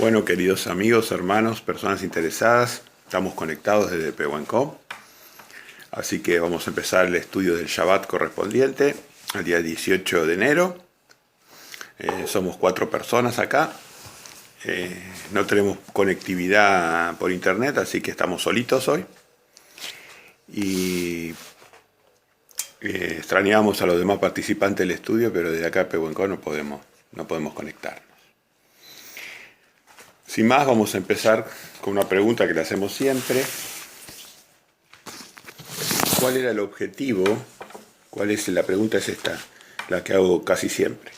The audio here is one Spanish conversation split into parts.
Bueno, queridos amigos, hermanos, personas interesadas, estamos conectados desde Pehuenco, así que vamos a empezar el estudio del Shabbat correspondiente al día 18 de enero. Somos 4 personas acá, no tenemos conectividad por internet, así que estamos solitos hoy. Y extrañamos a los demás participantes del estudio, pero desde acá a Pehuenco no podemos conectarnos. Sin más, vamos a empezar con una pregunta que le hacemos siempre. ¿Cuál era el objetivo? La pregunta es esta, la que hago casi siempre.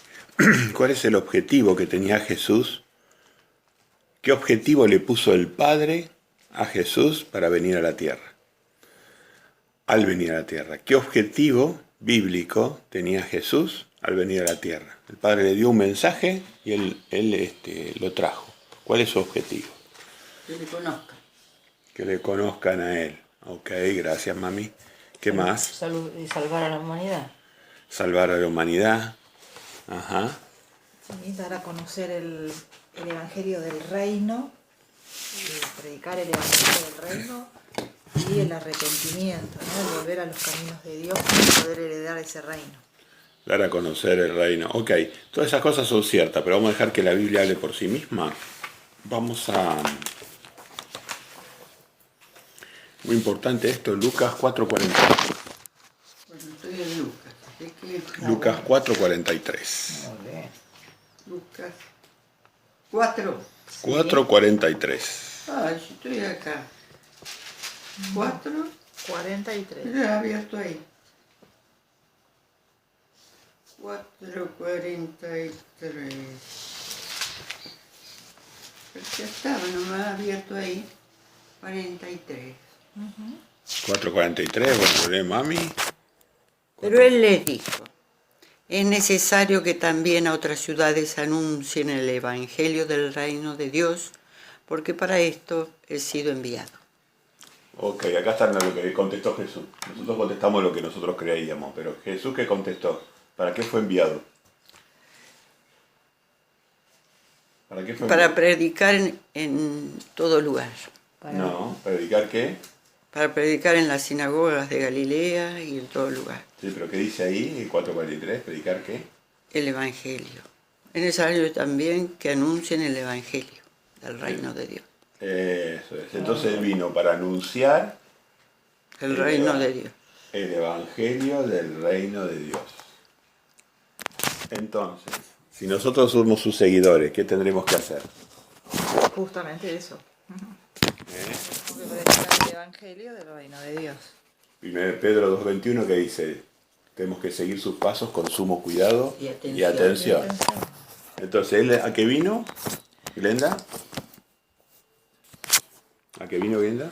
¿Cuál es el objetivo que tenía Jesús? ¿Qué objetivo le puso el Padre a Jesús para venir a la tierra? Al venir a la tierra. ¿Qué objetivo bíblico tenía Jesús al venir a la tierra? El Padre le dio un mensaje y él lo trajo. ¿Cuál es su objetivo? Que le conozcan. Que le conozcan a Él. Ok, gracias, mami. ¿Qué más? Y salvar a la humanidad. Salvar a la humanidad. Ajá. Y dar a conocer el Evangelio del Reino, predicar el Evangelio del Reino y el arrepentimiento, ¿no? El volver a los caminos de Dios para poder heredar ese reino. Dar a conocer el reino. Ok, todas esas cosas son ciertas, pero vamos a dejar que la Biblia hable por sí misma. Vamos a... Muy importante esto, Lucas 4:43. Bueno, estoy en Lucas. Lucas 4:43. Muy bien. Lucas 4. 4:43. Ay, si estoy acá. 4. 43. Lo he abierto ahí. 4:43. Ya estaba nomás abierto ahí. 43. 4:43, bueno, lee, mami. Pero él les dijo: es necesario que también a otras ciudades anuncien el Evangelio del Reino de Dios, porque para esto he sido enviado. Ok, acá está lo que contestó Jesús. Nosotros contestamos lo que nosotros creíamos, pero Jesús, ¿qué contestó? ¿Para qué fue enviado? ¿Para qué fue Para enviado? predicar en todo lugar. No, ¿predicar qué? Para predicar en las sinagogas de Galilea y en todo lugar. Sí, pero ¿qué dice ahí, en 4:43? ¿Predicar qué? El Evangelio. Es necesario también que anuncien el Evangelio del Reino de Dios. Eso es. Entonces él vino para anunciar El Reino de Dios. el Evangelio del Reino de Dios. Entonces, si nosotros somos sus seguidores, ¿qué tendremos que hacer? Justamente eso. ¿Eh? Porque predicar el Evangelio del Reino de Dios. 1 Pedro 2:21 que dice, tenemos que seguir sus pasos con sumo cuidado y atención. Entonces, ¿él a qué vino, Glenda? ¿A qué vino, Glenda?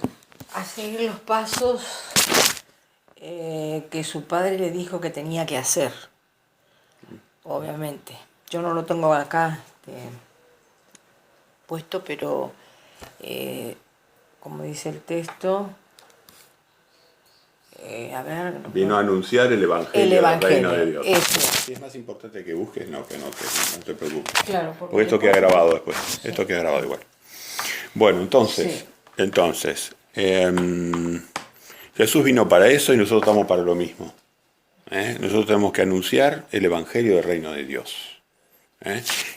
A seguir los pasos que su padre le dijo que tenía que hacer, obviamente. Yo no lo tengo acá puesto, pero como dice el texto, Vino a anunciar el Evangelio del Reino de Dios. Eso. Si es más importante que busques, no te preocupes. Claro, Porque esto queda grabado después. Esto queda grabado igual. Bueno, entonces, Jesús vino para eso y nosotros estamos para lo mismo. Nosotros tenemos que anunciar el Evangelio del Reino de Dios.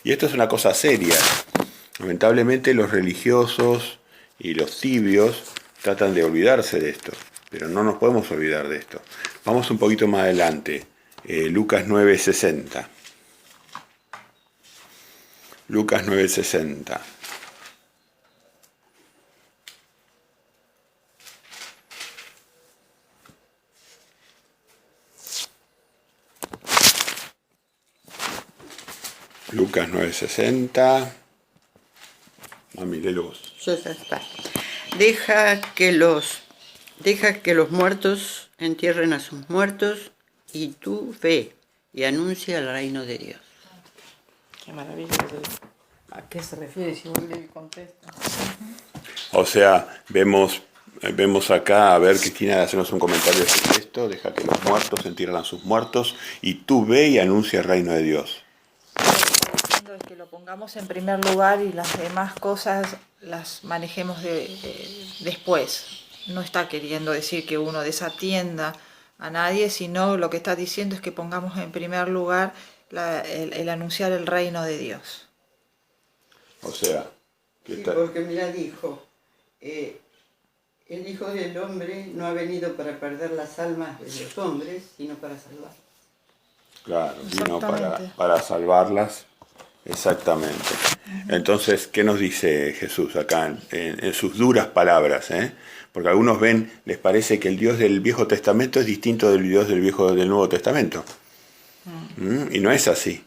Y esto es una cosa seria. Lamentablemente los religiosos y los tibios tratan de olvidarse de esto, pero no nos podemos olvidar de esto. Vamos un poquito más adelante. Lucas 9:60. Lucas 9:60. Lucas 9:60. Mami, léelo vos. Ya está. Deja que los muertos entierren a sus muertos y tú ve y anuncia el reino de Dios. Qué maravilla. ¿A qué se refiere si vos le contestas? O sea, vemos acá, a ver, Cristina, hacernos un comentario sobre esto. Deja que los muertos entierren a sus muertos y tú ve y anuncia el reino de Dios. Diciendo es que lo pongamos en primer lugar y las demás cosas las manejemos después. No está queriendo decir que uno desatienda a nadie, sino lo que está diciendo es que pongamos en primer lugar el anunciar el reino de Dios. O sea, que Sí, está... porque mira, dijo, el Hijo del Hombre no ha venido para perder las almas de los hombres, sino para salvarlas. Claro, vino Exactamente. para salvarlas. Exactamente. Entonces, ¿qué nos dice Jesús acá en sus duras palabras? Porque a algunos les parece que el Dios del Viejo Testamento es distinto del Dios del Nuevo Testamento. Y no es así.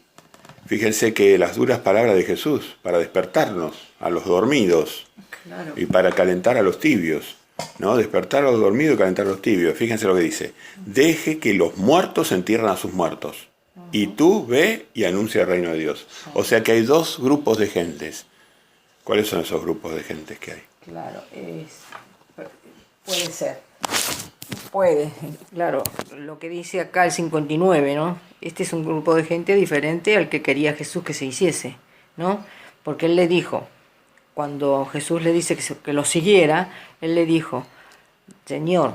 Fíjense que las duras palabras de Jesús, para despertarnos a los dormidos Claro. y para calentar a los tibios, ¿no? Despertar a los dormidos y calentar a los tibios. Fíjense lo que dice. Deje que los muertos entierren a sus muertos. Y tú ve y anuncia el reino de Dios. O sea que hay dos grupos de gentes. ¿Cuáles son esos grupos de gentes que hay? Claro, puede ser. Puede, claro. Lo que dice acá el 59, ¿no? Este es un grupo de gente diferente al que quería Jesús que se hiciese, ¿no? Porque él le dijo, cuando Jesús le dice que lo siguiera, él le dijo, Señor,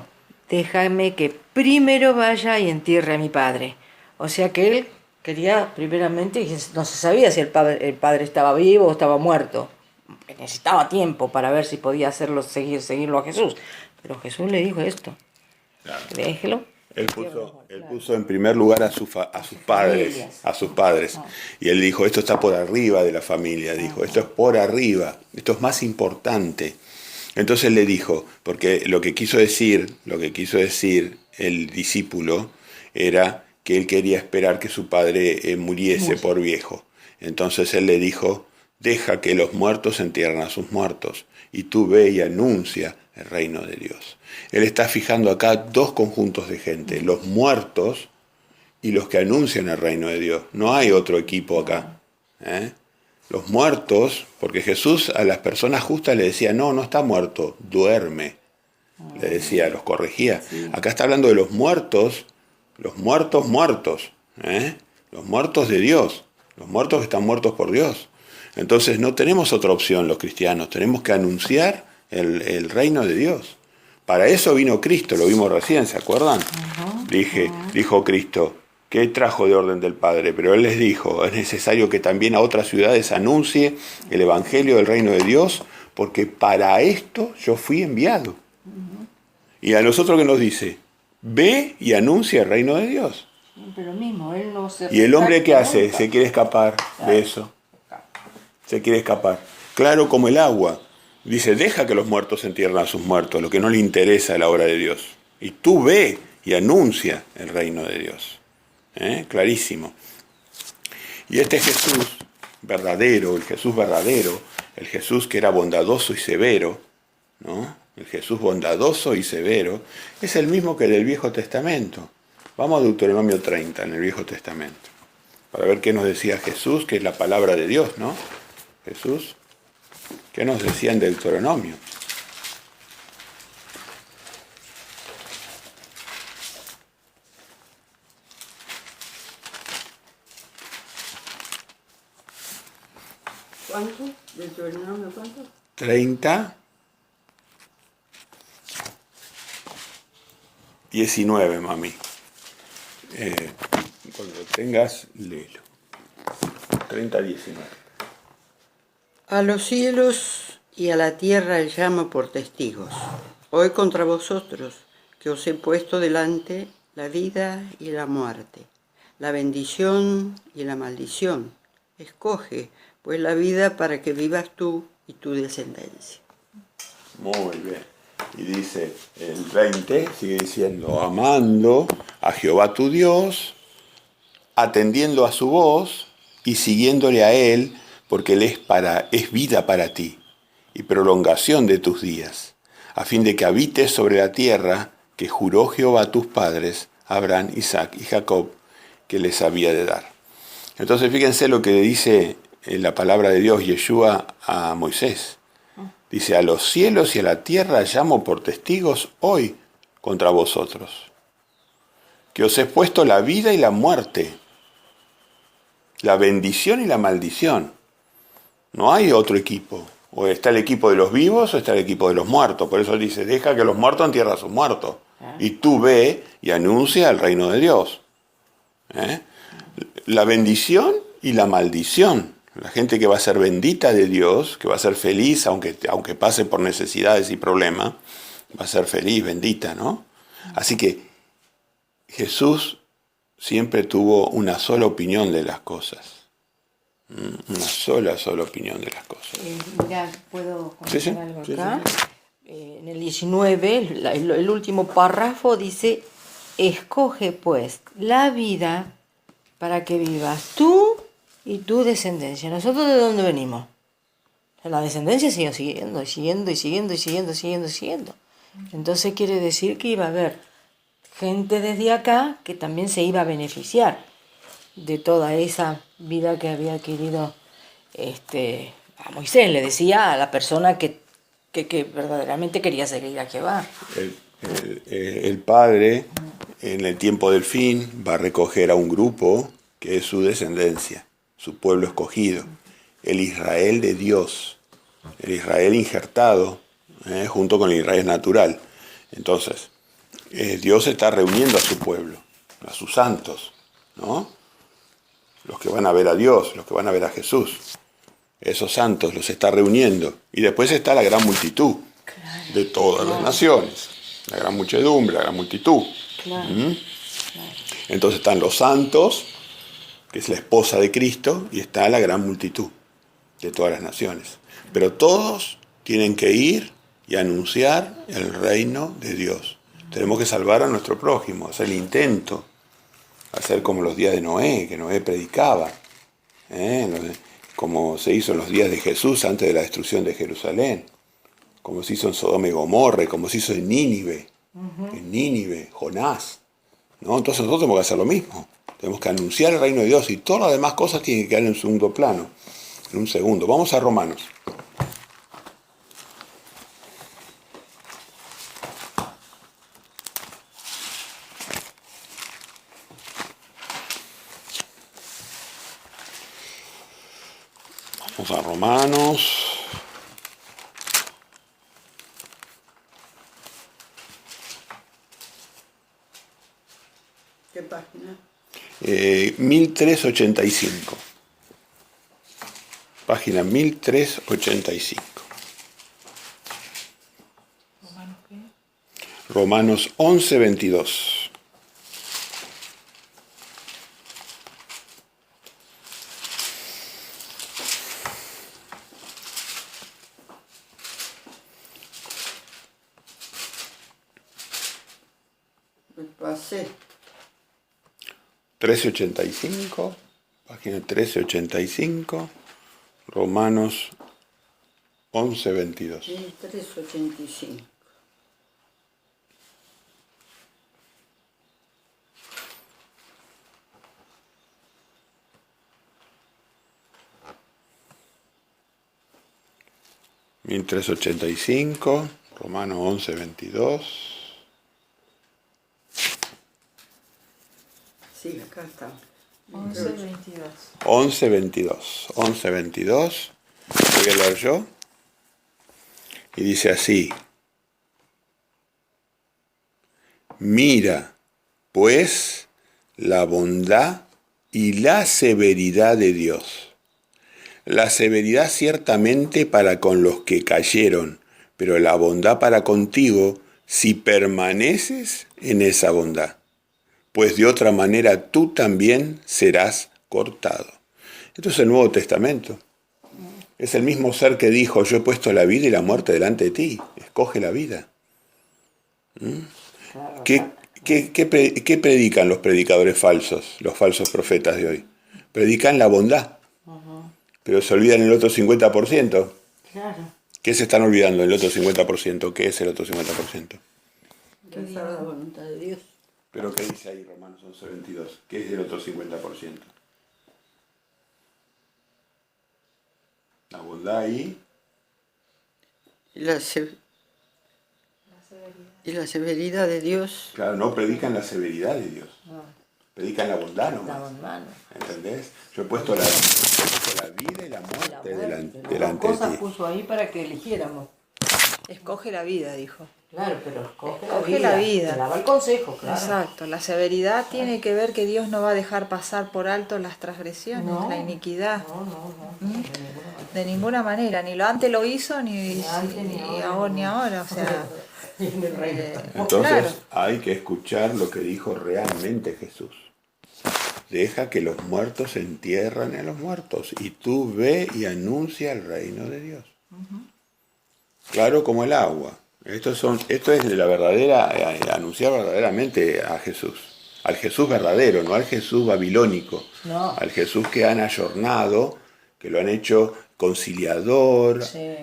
déjame que primero vaya y entierre a mi padre. O sea que él quería primeramente, y no se sabía si el padre estaba vivo o estaba muerto. Necesitaba tiempo para ver si podía seguirlo a Jesús. Pero Jesús le dijo esto. Claro. Déjelo. Él puso en primer lugar a sus padres. Y él dijo, esto está por arriba de la familia, dijo, esto es por arriba, esto es más importante. Entonces le dijo, porque lo que quiso decir el discípulo era que él quería esperar que su padre muriese por viejo. Entonces él le dijo, deja que los muertos entierren a sus muertos, y tú ve y anuncia el reino de Dios. Él está fijando acá dos conjuntos de gente, los muertos y los que anuncian el reino de Dios. No hay otro equipo acá. Los muertos, porque Jesús a las personas justas le decía, no está muerto, duerme. Le decía, los corregía. Acá está hablando de los muertos muertos, los muertos de Dios, los muertos que están muertos por Dios. Entonces no tenemos otra opción los cristianos, tenemos que anunciar el reino de Dios. Para eso vino Cristo, lo vimos recién, ¿se acuerdan? Dijo Cristo, ¿qué trajo de orden del Padre? Pero Él les dijo, es necesario que también a otras ciudades anuncie el Evangelio del reino de Dios, porque para esto yo fui enviado. Y a nosotros, ¿qué nos dice? Ve y anuncia el reino de Dios. Pero mismo, él no se... ¿Y el hombre qué hace? Se quiere escapar de eso. Se quiere escapar. Claro como el agua. Dice, deja que los muertos entierren a sus muertos, lo que no le interesa a la obra de Dios. Y tú ve y anuncia el reino de Dios. Clarísimo. Y este Jesús verdadero, el Jesús que era bondadoso y severo, ¿no? El Jesús bondadoso y severo, es el mismo que del Viejo Testamento. Vamos a Deuteronomio 30, en el Viejo Testamento, para ver qué nos decía Jesús, que es la palabra de Dios, ¿no? Jesús, ¿qué nos decía en Deuteronomio? ¿Cuánto? ¿Deuteronomio cuánto? 30, 19, mami. Cuando lo tengas, léelo. 30, 19. A los cielos y a la tierra llamo por testigos. Hoy contra vosotros, que os he puesto delante la vida y la muerte, la bendición y la maldición. Escoge, pues, la vida para que vivas tú y tu descendencia. Muy bien. Y dice el 20, sigue diciendo, amando a Jehová tu Dios, atendiendo a su voz y siguiéndole a Él, porque Él es vida para ti y prolongación de tus días, a fin de que habites sobre la tierra que juró Jehová a tus padres, Abraham, Isaac y Jacob, que les había de dar. Entonces fíjense lo que dice la palabra de Dios, Yeshua, a Moisés. Dice, a los cielos y a la tierra llamo por testigos hoy contra vosotros, que os he puesto la vida y la muerte. la bendición y la maldición. No hay otro equipo. O está el equipo de los vivos o está el equipo de los muertos. Por eso dice, deja que los muertos entierren a sus muertos. Y tú ve y anuncia el reino de Dios. La bendición y la maldición. La gente que va a ser bendita de Dios, que va a ser feliz, aunque pase por necesidades y problemas, va a ser feliz, bendita, ¿no? Así que Jesús siempre tuvo una sola opinión de las cosas. Una sola opinión de las cosas. Mira, ¿puedo comentar Sí, algo sí, acá? En el 19, el último párrafo dice, escoge pues la vida para que vivas tú y tu descendencia. ¿Nosotros de dónde venimos? La descendencia sigue siguiendo, y siguiendo, y siguiendo, y siguiendo, siguiendo, siguiendo. Entonces quiere decir que iba a haber gente desde acá que también se iba a beneficiar de toda esa vida que había adquirido a Moisés. Le decía a la persona que verdaderamente quería seguir a Jehová. El Padre, en el tiempo del fin, va a recoger a un grupo que es su descendencia, su pueblo escogido, el Israel de Dios, el Israel injertado, junto con el Israel natural. Entonces, Dios está reuniendo a su pueblo, a sus santos, ¿no? Los que van a ver a Dios, los que van a ver a Jesús. Esos santos los está reuniendo. Y después está la gran multitud de todas las naciones. La gran muchedumbre, la gran multitud. Entonces están los santos, que es la esposa de Cristo, y está la gran multitud de todas las naciones. Pero todos tienen que ir y anunciar el reino de Dios. Tenemos que salvar a nuestro prójimo, hacer el intento, hacer como los días de Noé, que Noé predicaba, como se hizo en los días de Jesús antes de la destrucción de Jerusalén, como se hizo en Sodoma y Gomorra, como se hizo en Nínive, Jonás, ¿no? Entonces nosotros tenemos que hacer lo mismo, tenemos que anunciar el reino de Dios y todas las demás cosas tienen que quedar en segundo plano, en un segundo. Vamos a Romanos. Vamos a Romanos. ¿Qué página? 1385. Página 1385. ¿Romanos qué? Romanos 11, 22. Me pasé. 1385, página 1385, Romanos 11, 22. 1385. $1385, Romanos 11, 22. Sí, acá está. 11:22. 11, 22. 11, 22. Voy a leer yo. Y dice así. Mira, pues, la bondad y la severidad de Dios. La severidad ciertamente para con los que cayeron, pero la bondad para contigo si permaneces en esa bondad. Pues de otra manera tú también serás cortado. Esto es el Nuevo Testamento. Es el mismo ser que dijo, yo he puesto la vida y la muerte delante de ti. Escoge la vida. ¿Qué predican los predicadores falsos, los falsos profetas de hoy? Predican la bondad, pero se olvidan el otro 50%. Claro. ¿Qué se están olvidando el otro 50%? ¿Qué es el otro 50%? Hacer la voluntad de Dios. ¿Pero qué dice ahí Romanos 11, 22? ¿Qué es el otro 50%? La bondad y Y la severidad de Dios. claro, no predican la severidad de Dios. Predican la bondad La nomás. bondad, ¿no? ¿Entendés? Yo he puesto la vida y la muerte delante de cosas ti. puso ahí para que eligiéramos. Escoge la vida, dijo. Claro, pero escoge Escoge la vida. Te daba el consejo, claro. Exacto, la severidad tiene que ver que Dios no va a dejar pasar por alto las transgresiones, No. la iniquidad. No, de ninguna manera. De ninguna manera, ni lo antes lo hizo, ni antes, ni ahora, o sea, Ni en el reino. Entonces claro. hay que escuchar lo que dijo realmente Jesús. Deja que los muertos entierran a los muertos y tú ve y anuncia el reino de Dios. Claro como el agua. Esto es de la verdadera, anunciar verdaderamente a Jesús. Al Jesús verdadero, no al Jesús babilónico. No. Al Jesús que han ayornado, que lo han hecho conciliador, Sí.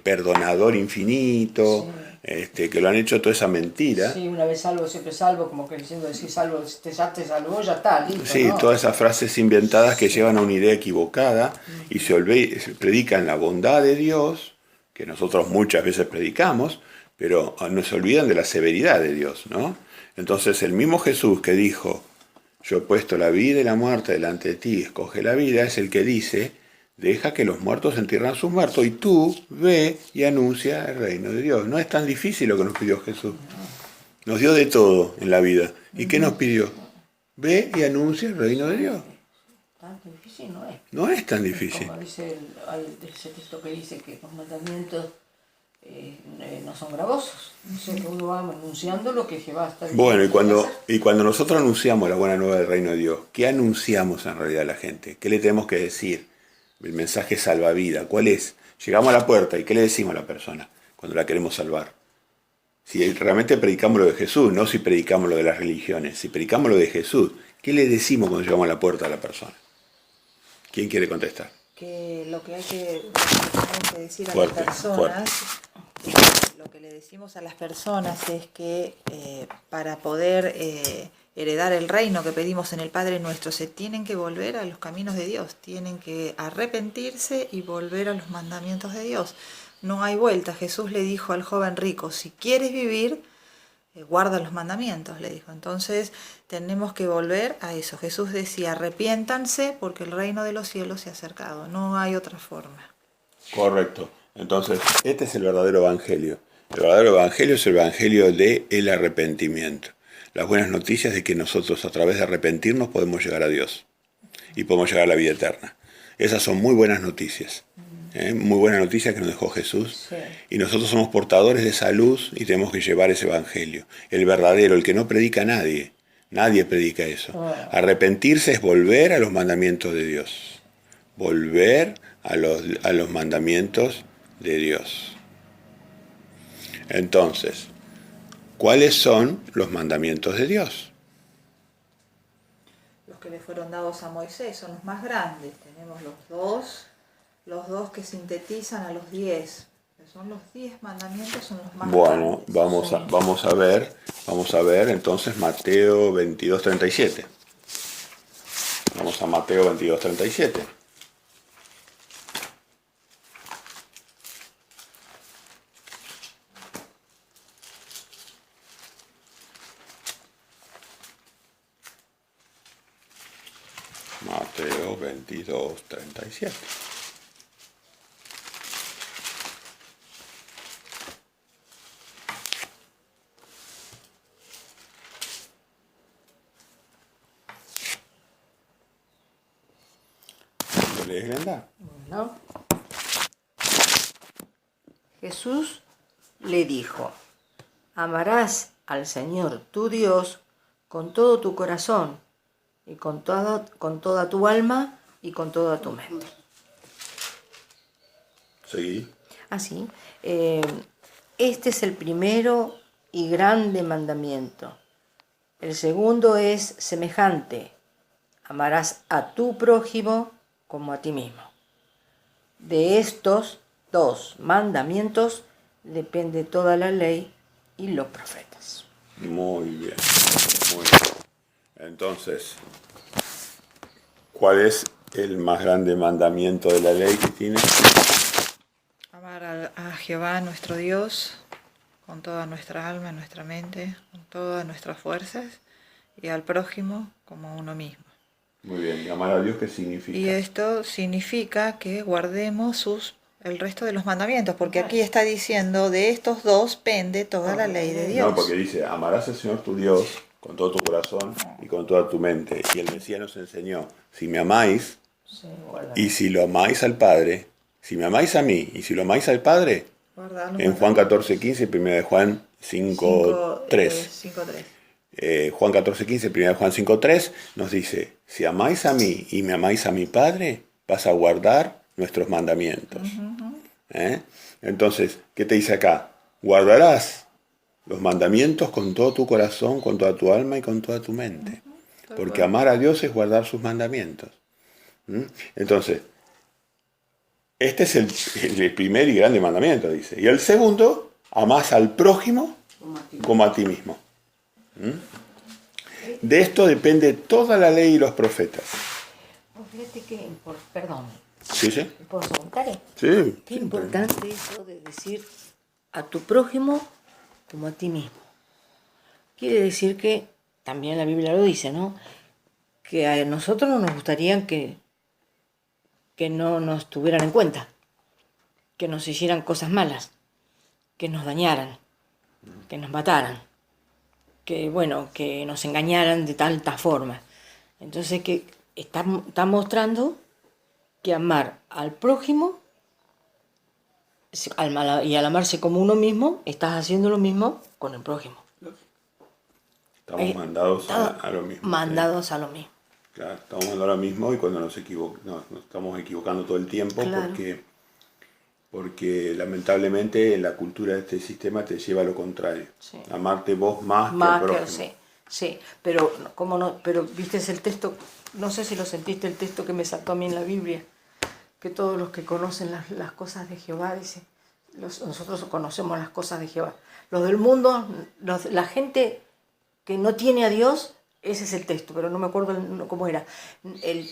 Perdonador infinito, que lo han hecho toda esa mentira. Sí, una vez salvo, siempre salvo, como que diciendo decir salvo, ya te salvó, ya está, listo. Sí, ¿no? todas esas frases inventadas que llevan a una idea equivocada y se predican la bondad de Dios, que nosotros muchas veces predicamos, pero no se olvidan de la severidad de Dios, ¿no? Entonces el mismo Jesús que dijo, yo he puesto la vida y la muerte delante de ti, escoge la vida, es el que dice, deja que los muertos entierren a sus muertos y tú ve y anuncia el reino de Dios. No es tan difícil lo que nos pidió Jesús. Nos dio de todo en la vida. ¿Y qué nos pidió? Ve y anuncia el reino de Dios. Tanto difícil no es. No es tan difícil. Como dice hay ese texto que dice que los mandamientos no son gravosos. O sea que uno va anunciando lo que Jehová está diciendo. Bueno, y cuando nosotros anunciamos la buena nueva del reino de Dios, ¿qué anunciamos en realidad a la gente? ¿Qué le tenemos que decir? El mensaje salvavidas, ¿cuál es? Llegamos a la puerta y ¿qué le decimos a la persona cuando la queremos salvar? Si realmente predicamos lo de Jesús, no si predicamos lo de las religiones, si predicamos lo de Jesús, ¿qué le decimos cuando llegamos a la puerta a la persona? ¿Quién quiere contestar? Que lo que hay que decir a Fuerte, las personas, lo que le decimos a las personas es que para poder heredar el reino que pedimos en el Padre Nuestro, se tienen que volver a los caminos de Dios, tienen que arrepentirse y volver a los mandamientos de Dios. No hay vuelta. Jesús le dijo al joven rico, si quieres vivir, guarda los mandamientos, le dijo. Entonces tenemos que volver a eso. Jesús decía, arrepiéntanse porque el reino de los cielos se ha acercado. No hay otra forma. Correcto. Entonces, este es el verdadero evangelio. El verdadero evangelio es el evangelio del arrepentimiento. Las buenas noticias de que nosotros a través de arrepentirnos podemos llegar a Dios y podemos llegar a la vida eterna. Esas son muy buenas noticias. Muy buena noticia que nos dejó Jesús. Sí. Y nosotros somos portadores de esa luz y tenemos que llevar ese evangelio. El verdadero, el que no predica a nadie. Nadie predica eso. Arrepentirse es volver a los mandamientos de Dios. Volver a los mandamientos de Dios. Entonces, ¿cuáles son los mandamientos de Dios? Los que le fueron dados a Moisés son los más grandes. Tenemos los dos que sintetizan a los 10. Son los 10 mandamientos, son los más Bueno, grandes. vamos a ver entonces Mateo 22:37. Vamos a Mateo 22:37. Mateo 22:37. ¿Lo lees, Glenda? ¿No? Jesús le dijo, amarás al Señor tu Dios con todo tu corazón y con toda tu alma y con toda tu mente. Seguí. Así, este es el primero y grande mandamiento. El segundo es semejante, amarás a tu prójimo como a ti mismo. De estos 2 mandamientos depende toda la ley y los profetas. Muy bien, muy bien. Entonces, ¿cuál es el más grande mandamiento de la ley que tiene? Amar a Jehová nuestro Dios con toda nuestra alma, nuestra mente, con todas nuestras fuerzas y al prójimo como uno mismo. Muy bien. ¿Y amar a Dios qué significa? Y esto significa que guardemos el resto de los mandamientos, porque aquí está diciendo, de estos dos pende toda la ley de Dios. No, porque dice, amarás al Señor tu Dios con todo tu corazón y con toda tu mente. Y el Mesías nos enseñó, si me amáis, Sí, guarda. y si lo amáis al Padre, si me amáis a mí, y si lo amáis al Padre, Guardar los en Juan mandamientos. 14:15, 1 de Juan 5:3. 5:3. Juan 14:15, 1 de Juan 5:3 nos dice, si amáis a mí y me amáis a mi Padre, vas a guardar nuestros mandamientos. ¿Eh? Entonces, ¿qué te dice acá? Guardarás los mandamientos con todo tu corazón, con toda tu alma y con toda tu mente. Porque amar a Dios es guardar sus mandamientos. ¿Mm? Entonces, este es el primer y grande mandamiento, dice. Y el segundo, amás al prójimo como a ti mismo. ¿Mm? De esto depende toda la ley y los profetas. Pues fíjate que, perdón, ¿Sí, sí? ¿puedo preguntar? Sí. Qué importante eso de decir a tu prójimo como a ti mismo. Quiere decir que, también la Biblia lo dice, ¿no? Que a nosotros no nos gustaría que no nos tuvieran en cuenta, que nos hicieran cosas malas, que nos dañaran, que nos mataran, que nos engañaran de tantas formas. Entonces que está mostrando que amar al prójimo y al amarse como uno mismo, estás haciendo lo mismo con el prójimo. Estamos mandados a lo mismo. Mandados a lo mismo. Claro, estamos mandando a lo mismo y cuando nos estamos equivocando todo el tiempo Claro. porque lamentablemente en la cultura de este sistema te lleva a lo contrario. Sí. Amarte vos más que Más al que prójimo. sí, pero como no, pero viste el texto, no sé si lo sentiste, el texto que me saltó a mí en la Biblia, que todos los que conocen las cosas de Jehová, dice, nosotros conocemos las cosas de Jehová. Los del mundo, la gente que no tiene a Dios, ese es el texto, pero no me acuerdo cómo era. El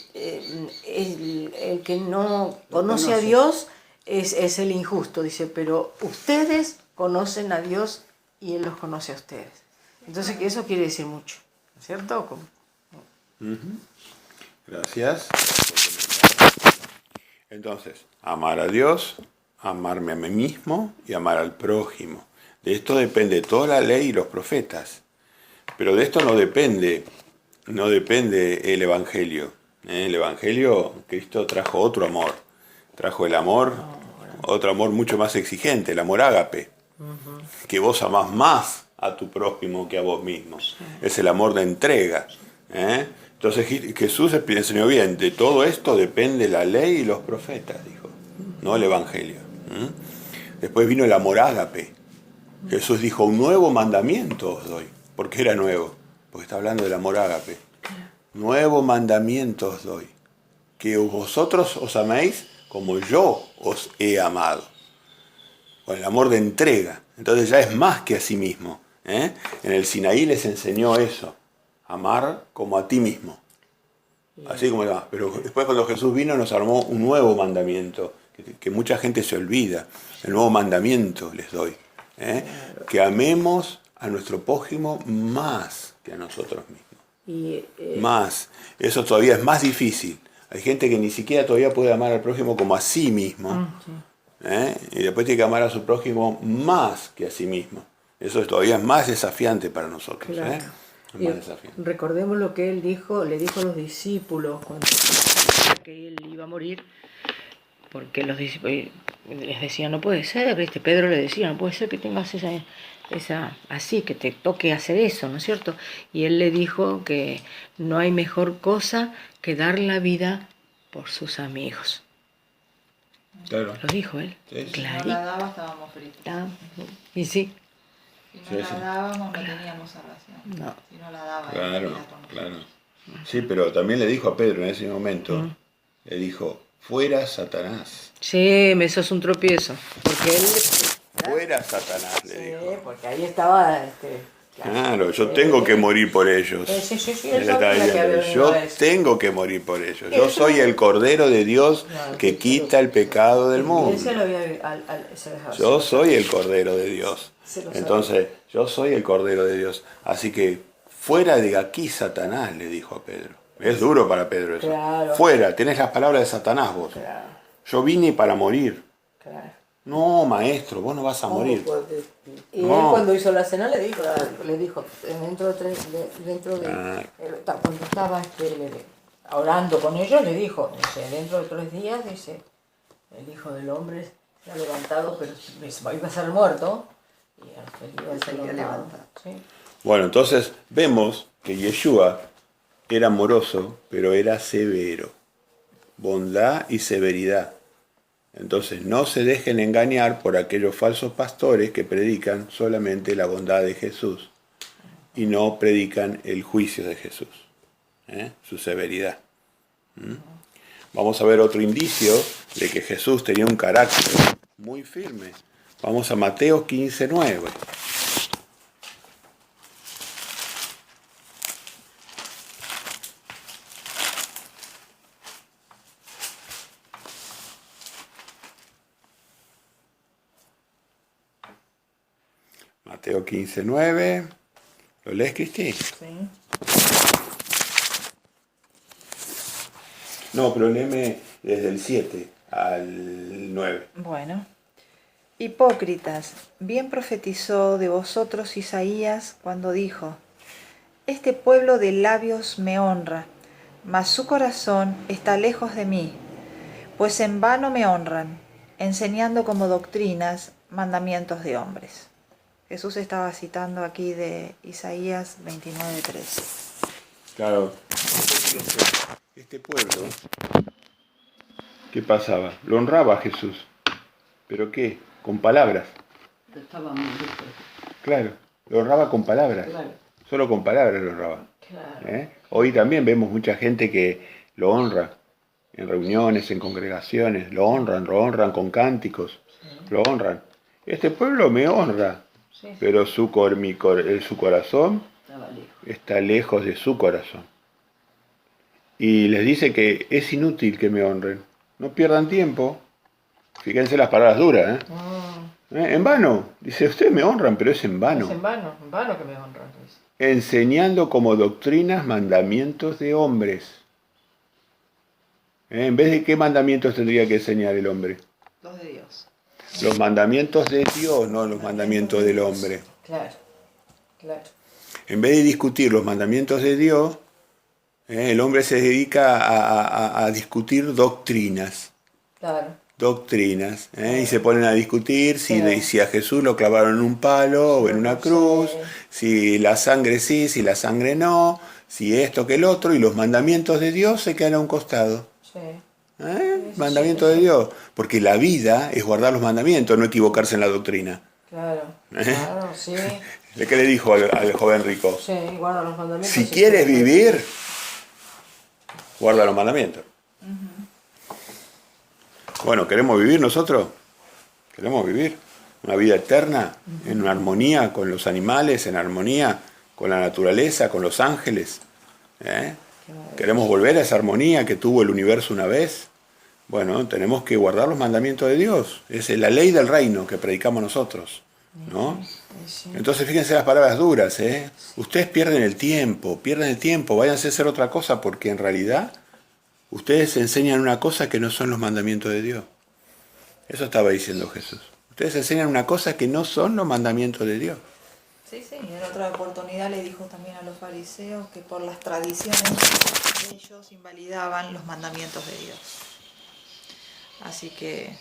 que no conoce a Dios es el injusto, dice, pero ustedes conocen a Dios y Él los conoce a ustedes. Entonces, que eso quiere decir mucho, ¿no es cierto? Gracias. Entonces, amar a Dios, amarme a mí mismo y amar al prójimo. De esto depende toda la ley y los profetas. Pero de esto no depende el Evangelio. El Evangelio, Cristo trajo otro amor. Trajo el amor, otro amor mucho más exigente, el amor ágape. Que vos amás más a tu prójimo que a vos mismo. Es el amor de entrega. Entonces Jesús enseñó bien, de todo esto depende la ley y los profetas, dijo, no el Evangelio. Después vino el amor ágape. Jesús dijo, un nuevo mandamiento os doy. ¿Por qué era nuevo? Porque está hablando del amor ágape. Nuevo mandamiento os doy, que vosotros os améis como yo os he amado. Con el amor de entrega. Entonces ya es más que a sí mismo. En el Sinaí les enseñó eso. Amar como a ti mismo. Así como va. Pero después cuando Jesús vino nos armó un nuevo mandamiento. Que mucha gente se olvida. El nuevo mandamiento les doy. Que amemos a nuestro prójimo más que a nosotros mismos. Más. Eso todavía es más difícil. Hay gente que ni siquiera todavía puede amar al prójimo como a sí mismo. Y después tiene que amar a su prójimo más que a sí mismo. Eso todavía es más desafiante para nosotros. Claro. Es más desafiante. Recordemos lo que él le dijo a los discípulos cuando que él iba a morir, porque los discípulos les decían, no puede ser, Pedro le decía, no puede ser que tengas esa así, que te toque hacer eso, ¿no es cierto? Y él le dijo que no hay mejor cosa que dar la vida por sus amigos. Claro. Lo dijo él. Sí, sí. Si no la daba, estábamos fritos. Y sí. Si no la dábamos, no teníamos salvación. No. Si no la daba, Claro, era con nosotros. claro. Sí, pero también le dijo a Pedro en ese momento, le dijo, fuera Satanás. Sí, eso es un tropiezo. Porque él... Fuera Satanás, le dijo. Sí, porque ahí estaba... Claro, yo tengo que morir por ellos. Sí, Él él estaba sabía que había diciendo, venido yo a eso. tengo que morir por ellos. Yo soy el Cordero de Dios que quita el pecado del Él mundo. se lo había... Yo soy el Cordero de Dios. Se lo sabe. Entonces, yo soy el Cordero de Dios. Así que Fuera de aquí, Satanás, le dijo a Pedro. Es duro para Pedro eso. Claro. Fuera, tenés las palabras de Satanás vos. Claro, Yo vine para morir. claro. No, maestro, vos no vas a morir. Y No. él cuando hizo la cena le dijo Ah. cuando estaba orando con ellos, le dijo, dice, dentro de 3 días, dice, el Hijo del Hombre se ha levantado, pero iba a ser muerto, y iba a ser levantado. ¿Sí? Bueno, entonces vemos que Yeshua era amoroso, pero era severo. Bondad y severidad. Entonces no se dejen engañar por aquellos falsos pastores que predican solamente la bondad de Jesús y no predican el juicio de Jesús, su severidad. Vamos a ver otro indicio de que Jesús tenía un carácter muy firme. Vamos a Mateo 15:9. Mateo 15:9. ¿Lo lees, Cristi? Sí. No, pero léeme desde el 7 al 9. Bueno. Hipócritas, bien profetizó de vosotros Isaías cuando dijo: Este pueblo de labios me honra, mas su corazón está lejos de mí, pues en vano me honran, enseñando como doctrinas mandamientos de hombres. Jesús estaba citando aquí de Isaías 29:3. Claro. Este pueblo, ¿qué pasaba? Lo honraba a Jesús. ¿Pero qué? Con palabras. Estaba muy listo. Claro, lo honraba con palabras. Claro. Solo con palabras lo honraba. Claro. Hoy también vemos mucha gente que lo honra en reuniones, en congregaciones. Lo honran con cánticos. Lo honran. Este pueblo me honra, Sí, sí. pero su corazón Estaba lejos. está lejos de su corazón. Y les dice que es inútil que me honren. No pierdan tiempo. Fíjense las palabras duras, ¿eh? En vano. Dice, ustedes me honran, pero es en vano. Es en vano que me honran. Dice. Enseñando como doctrinas mandamientos de hombres. En vez de qué mandamientos tendría que enseñar el hombre. Los de Dios. Los mandamientos de Dios, no los mandamientos del hombre. Claro, claro. En vez de discutir los mandamientos de Dios, el hombre se dedica a discutir doctrinas. Claro. Doctrinas, y se ponen a discutir Sí. si a Jesús lo clavaron en un palo o en una cruz, si la sangre sí, si la sangre no, si esto que el otro, y los mandamientos de Dios se quedan a un costado. Sí. Mandamientos de Dios, porque la vida es guardar los mandamientos, no equivocarse en la doctrina. Claro, claro, sí. ¿Qué le dijo al joven rico? Sí, guarda los mandamientos. Si sí, quieres sí. vivir, guarda los mandamientos. Bueno, ¿queremos vivir nosotros? ¿Queremos vivir una vida eterna en armonía con los animales, en armonía con la naturaleza, con los ángeles? ¿Queremos volver a esa armonía que tuvo el universo una vez? Bueno, tenemos que guardar los mandamientos de Dios. Es la ley del reino que predicamos nosotros, ¿no? Entonces fíjense las palabras duras, Ustedes pierden el tiempo, váyanse a hacer otra cosa porque en realidad ustedes enseñan una cosa que no son los mandamientos de Dios. Eso estaba diciendo Jesús. Ustedes enseñan una cosa que no son los mandamientos de Dios. Sí, sí, y en otra oportunidad le dijo también a los fariseos que por las tradiciones de ellos invalidaban los mandamientos de Dios. Así que...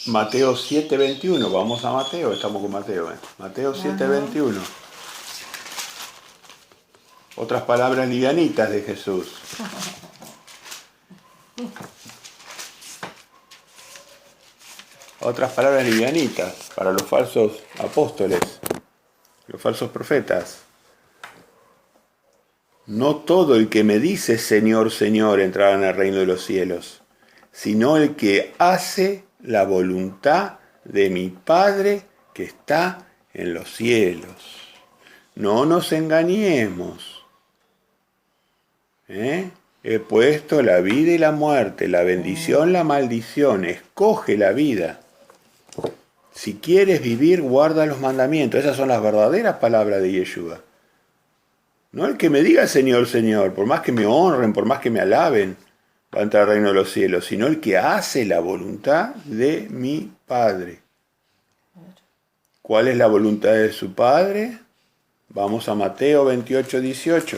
Mateo 7:21, vamos a Mateo, estamos con Mateo. Mateo 7:21. Otras palabras livianitas de Jesús. Otras palabras livianitas para los falsos apóstoles, los falsos profetas. No todo el que me dice Señor, Señor entrará en el reino de los cielos, sino el que hace la voluntad de mi Padre que está en los cielos. No nos engañemos. He puesto la vida y la muerte, la bendición, la maldición. Escoge la vida. Si quieres vivir, guarda los mandamientos. Esas son las verdaderas palabras de Yeshua. No el que me diga Señor, Señor, por más que me honren, por más que me alaben, va a entrar al reino de los cielos, sino el que hace la voluntad de mi Padre. ¿Cuál es la voluntad de su Padre? Vamos a Mateo 28, 18.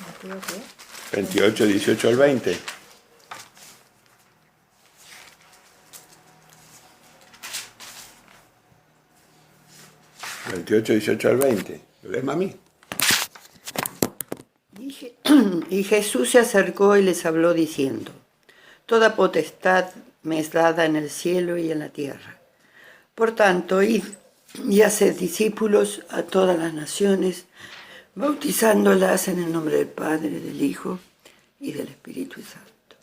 Mateo, ¿qué? 28, 18 al 20. ¿28, 18 al 20? ¿Lo lees, mami? Y Jesús se acercó y les habló diciendo: Toda potestad me es dada en el cielo y en la tierra. Por tanto, id y haced discípulos a todas las naciones, bautizándolas en el nombre del Padre, del Hijo y del Espíritu Santo,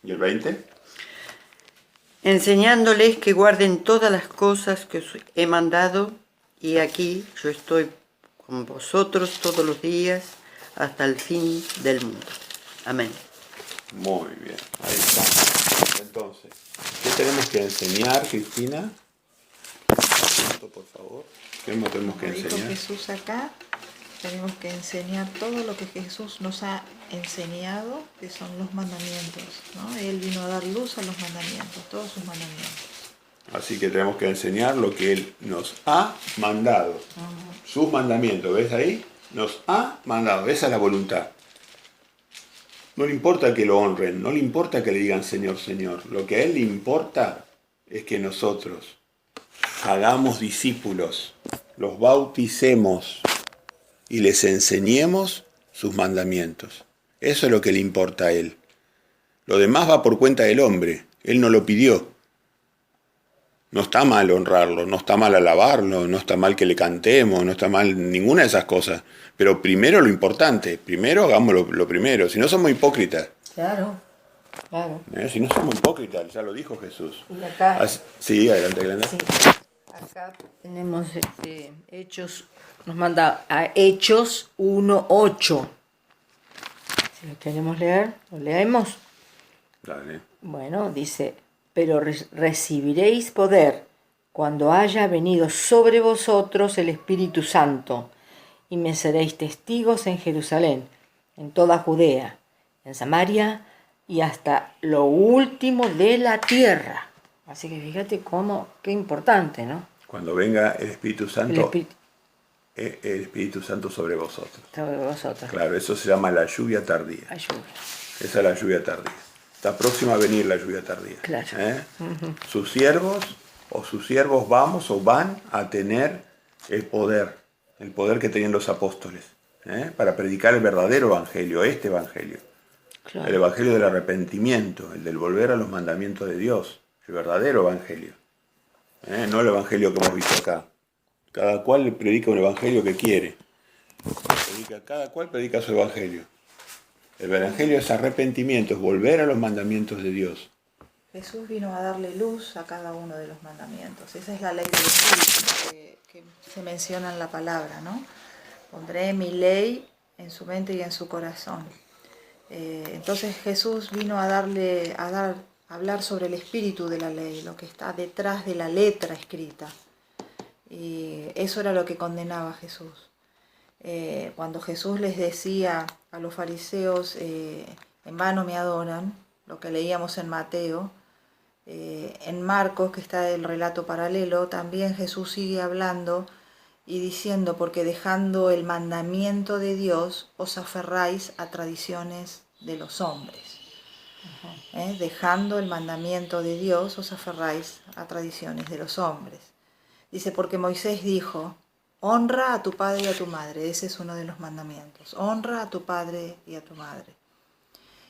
¿Y el 20? enseñándoles que guarden todas las cosas que os he mandado, y aquí yo estoy con vosotros todos los días hasta el fin del mundo. Amén. Muy bien, ahí está. Entonces, ¿qué tenemos que enseñar, Cristina? Apunto, por favor. ¿Qué más tenemos que Como dijo enseñar? Jesús acá, tenemos que enseñar todo lo que Jesús nos ha enseñado, que son los mandamientos, ¿no? Él vino a dar luz a los mandamientos, todos sus mandamientos. Así que tenemos que enseñar lo que Él nos ha mandado. Sus mandamientos, ¿ves ahí? Nos ha mandado, esa es la voluntad. No le importa que lo honren, no le importa que le digan Señor, Señor. Lo que a Él le importa es que nosotros hagamos discípulos, los bauticemos y les enseñemos sus mandamientos. Eso es lo que le importa a Él. Lo demás va por cuenta del hombre. Él no lo pidió. No está mal honrarlo, no está mal alabarlo, no está mal que le cantemos, no está mal ninguna de esas cosas. Pero primero lo importante, primero hagamos lo primero, si no somos hipócritas. Claro, claro. Si no somos hipócritas, ya lo dijo Jesús. Y acá, Sí, adelante, Glenda. sí, acá tenemos Hechos, nos manda a Hechos 1:8. Si lo queremos leer, lo leemos. Dale. Bueno, dice: pero recibiréis poder cuando haya venido sobre vosotros el Espíritu Santo, y me seréis testigos en Jerusalén, en toda Judea, en Samaria y hasta lo último de la tierra. Así que fíjate qué importante, ¿no? Cuando venga el Espíritu El Santo, Espíritu el Espíritu Santo sobre vosotros. sobre vosotros. Claro, eso se llama la lluvia tardía. Ayuda. Esa es la lluvia tardía. Está próxima a venir la lluvia tardía. Claro. Sus siervos vamos o van a tener el poder que tenían los apóstoles, para predicar el verdadero evangelio, este evangelio. Claro. El evangelio del arrepentimiento, el del volver a los mandamientos de Dios, el verdadero evangelio. No el evangelio que hemos visto acá. Cada cual predica un evangelio que quiere. Cada cual predica su evangelio. El evangelio es arrepentimiento, es volver a los mandamientos de Dios. Jesús vino a darle luz a cada uno de los mandamientos. Esa es la ley del Espíritu que se menciona en la palabra, ¿no? Pondré mi ley en su mente y en su corazón. Entonces Jesús vino a hablar sobre el espíritu de la ley, lo que está detrás de la letra escrita. Y eso era lo que condenaba a Jesús. Cuando Jesús les decía a los fariseos, en vano me adoran, lo que leíamos en Mateo, en Marcos, que está el relato paralelo, también Jesús sigue hablando y diciendo: porque dejando el mandamiento de Dios os aferráis a tradiciones de los hombres. Dejando el mandamiento de Dios os aferráis a tradiciones de los hombres. Dice: porque Moisés dijo: honra a tu padre y a tu madre. Ese es uno de los mandamientos. Honra a tu padre y a tu madre.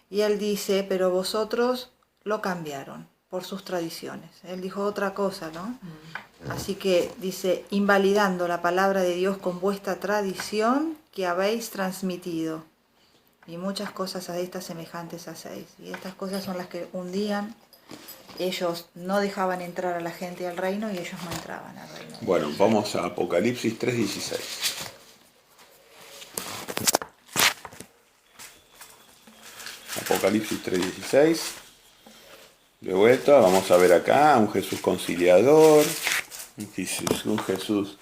Y él dice: pero vosotros lo cambiaron por sus tradiciones. Él dijo otra cosa, ¿no? Así que dice: invalidando la palabra de Dios con vuestra tradición que habéis transmitido. Y muchas cosas a estas semejantes hacéis. Y estas cosas son las que hundían. Ellos no dejaban entrar a la gente al reino y ellos no entraban al reino. Bueno, vamos a Apocalipsis 3:16. Apocalipsis 3:16. De vuelta, vamos a ver acá un Jesús conciliador, un Jesús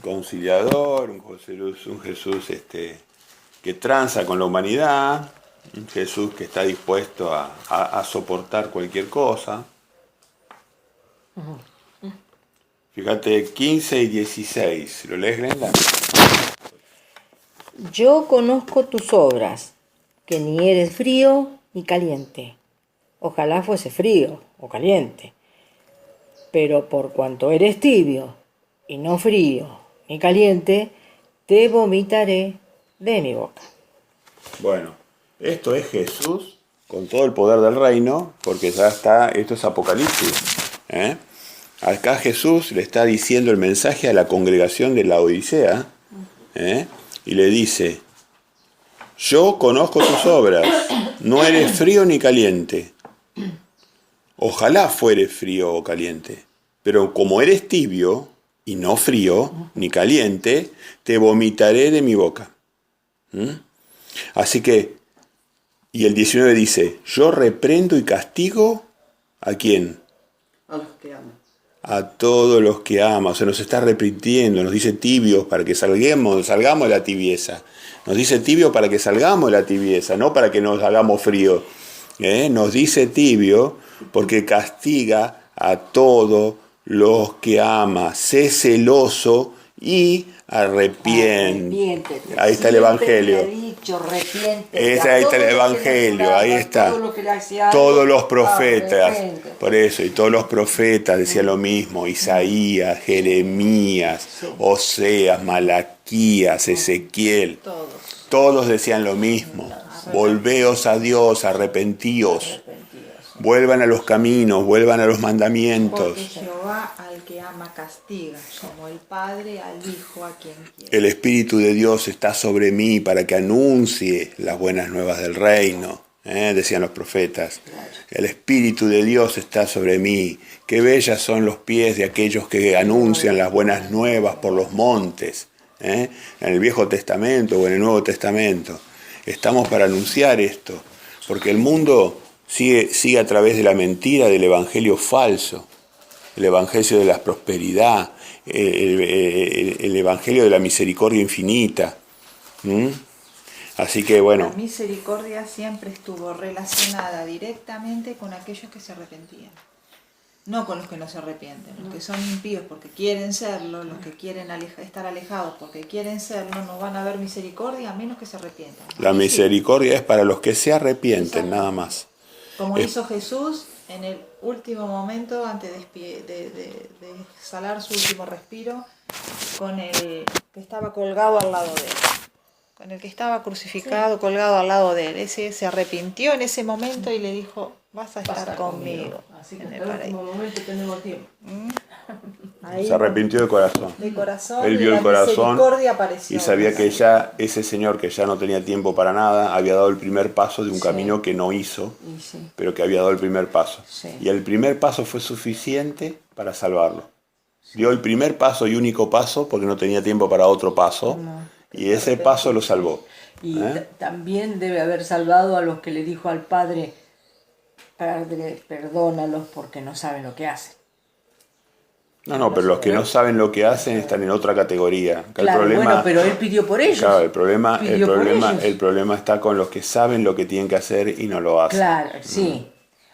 conciliador, un Jesús que tranza con la humanidad, un Jesús que está dispuesto a soportar cualquier cosa. Fíjate, 15 y 16. ¿Lo lees, Glenda? Yo conozco tus obras, que ni eres frío ni caliente. Ojalá fuese frío o caliente. Pero por cuanto eres tibio y no frío ni caliente, te vomitaré de mi boca. Bueno, esto es Jesús con todo el poder del reino, porque ya está, esto es Apocalipsis. Acá Jesús le está diciendo el mensaje a la congregación de la Odisea, y le dice: yo conozco tus obras, no eres frío ni caliente. Ojalá fueres frío o caliente, pero como eres tibio y no frío ni caliente, te vomitaré de mi boca. Así que, y el 19 dice: yo reprendo y castigo ¿a quién? A los que aman. A todos los que ama. O sea, nos está repitiendo, nos dice tibios para que salgamos de la tibieza. Nos dice tibio para que salgamos de la tibieza, no para que nos hagamos frío. Nos dice tibio porque castiga a todos los que ama. Sé celoso y arrepiente. Ahí está el Evangelio. Ahí está el Evangelio, ahí está. Todos los profetas, por eso, y todos los profetas decían lo mismo: Isaías, Jeremías, Oseas, Malaquías, Ezequiel. Todos decían lo mismo: volveos a Dios, arrepentíos. Vuelvan a los caminos, vuelvan a los mandamientos. Porque Jehová al que ama castiga, como el Padre al Hijo a quien quiere. El Espíritu de Dios está sobre mí para que anuncie las buenas nuevas del reino, decían los profetas. El Espíritu de Dios está sobre mí. Qué bellas son los pies de aquellos que anuncian las buenas nuevas por los montes, en el Viejo Testamento o en el Nuevo Testamento. Estamos para anunciar esto, porque el mundo sigue a través de la mentira del evangelio falso, el evangelio de la prosperidad, el evangelio de la misericordia infinita. Así que bueno. La misericordia siempre estuvo relacionada directamente con aquellos que se arrepentían, no con los que no se arrepienten. Los que son impíos porque quieren serlo, los que quieren estar alejados porque quieren serlo, no van a ver misericordia a menos que se arrepientan. La misericordia es para los que se arrepienten, nada más. Como hizo Jesús en el último momento, antes de exhalar su último respiro, con el que estaba colgado al lado de él. Con el que estaba crucificado, colgado al lado de él. Ese se arrepintió en ese momento y le dijo: vas a estar conmigo. Así que en el último momento tenemos tiempo. Se arrepintió de corazón. De corazón. Él vio y el corazón misericordia apareció. y sabía que ya ese señor, que ya no tenía tiempo para nada, había dado el primer paso de un camino que no hizo, pero que había dado el primer paso. Y el primer paso fue suficiente para salvarlo. Dio el primer paso y único paso porque no tenía tiempo para otro paso, y ese paso lo salvó. Y también debe haber salvado a los que le dijo al Padre: Padre, perdónalos porque no saben lo que hacen. No, pero los que no saben lo que hacen están en otra categoría. Claro, bueno, pero él pidió por ellos. Claro, el problema está con los que saben lo que tienen que hacer y no lo hacen. Claro, sí.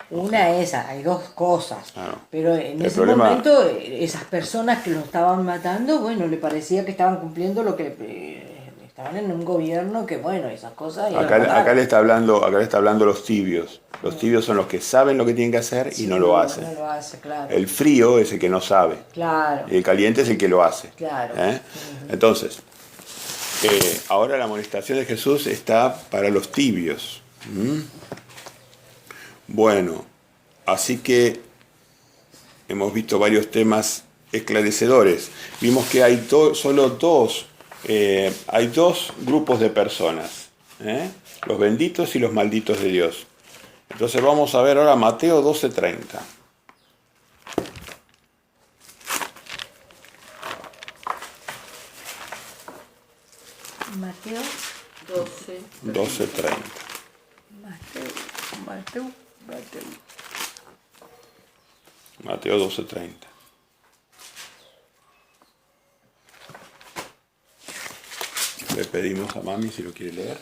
Una es esa, hay dos cosas. Claro. Pero en ese momento, esas personas que lo estaban matando, bueno, le parecía que estaban cumpliendo lo que estaban en un gobierno que, bueno, esas cosas. Acá le está hablando los tibios. Los tibios son los que saben lo que tienen que hacer y no lo hacen. No lo hace, claro. El frío es el que no sabe. Claro. Y el caliente es el que lo hace. Claro. Entonces, ahora la amonestación de Jesús está para los tibios. Bueno, así que hemos visto varios temas esclarecedores. Vimos que hay solo dos grupos de personas, los benditos y los malditos de Dios. Entonces vamos a ver ahora Mateo 12:30. Mateo 12:30. 12:30. Mateo Mateo 12:30. Le pedimos a Mami si lo quiere leer.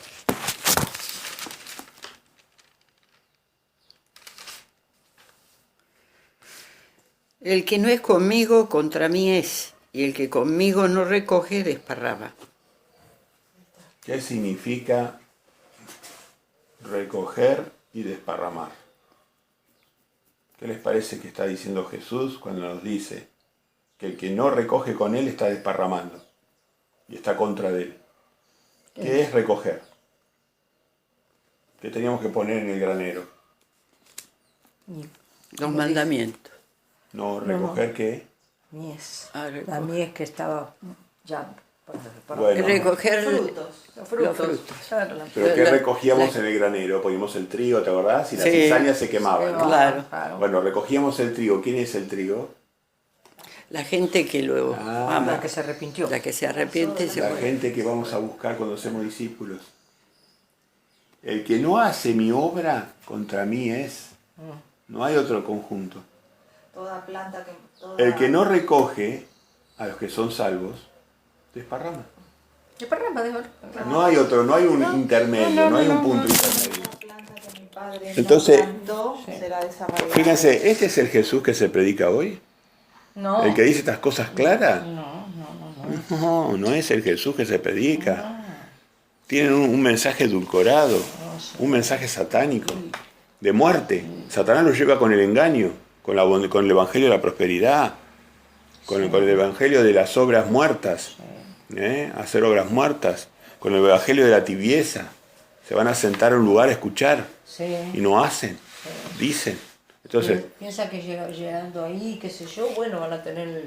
El que no es conmigo, contra mí es, y el que conmigo no recoge, desparrama. ¿Qué significa recoger y desparramar? ¿Qué les parece que está diciendo Jesús cuando nos dice que el que no recoge con él está desparramando y está contra de él? ¿Qué es recoger? ¿Qué teníamos que poner en el granero? Los mandamientos. No, recoger qué. Mies. Ah, La recoger. mies que estaba ya Bueno, Recoger Frutos. los frutos. Los frutos. Claro, pero ¿qué la- recogíamos la- en el granero? Poníamos el trigo, ¿te acordás? Y la Sí. cizaña se quemaba, ¿no? Claro. Bueno, recogíamos el trigo. ¿Quién es el trigo? la gente que lo ama, La que se arrepintió. la que se arrepiente y se La vuelve. gente que vamos a buscar cuando hacemos discípulos. El que no hace mi obra, contra mí es. No hay otro conjunto. Toda planta que... El que no recoge a los que son salvos, desparrama. Desparrama, No hay otro, no hay un intermedio, no hay un punto intermedio. Toda planta que mi padre Entonces, no plantó será desarraigada. Fíjense, ¿este es el Jesús que se predica hoy? No. ¿El que dice estas cosas claras? No. No, no es el Jesús que se predica. Tienen un mensaje edulcorado, un mensaje satánico, de muerte. Satanás lo lleva con el engaño, con el evangelio de la prosperidad, con el evangelio de las obras muertas, hacer obras muertas, con el evangelio de la tibieza. Se van a sentar a un lugar a escuchar Sí. y no hacen, dicen. Entonces, Piensa que llegando ahí, qué sé yo, bueno, van a tener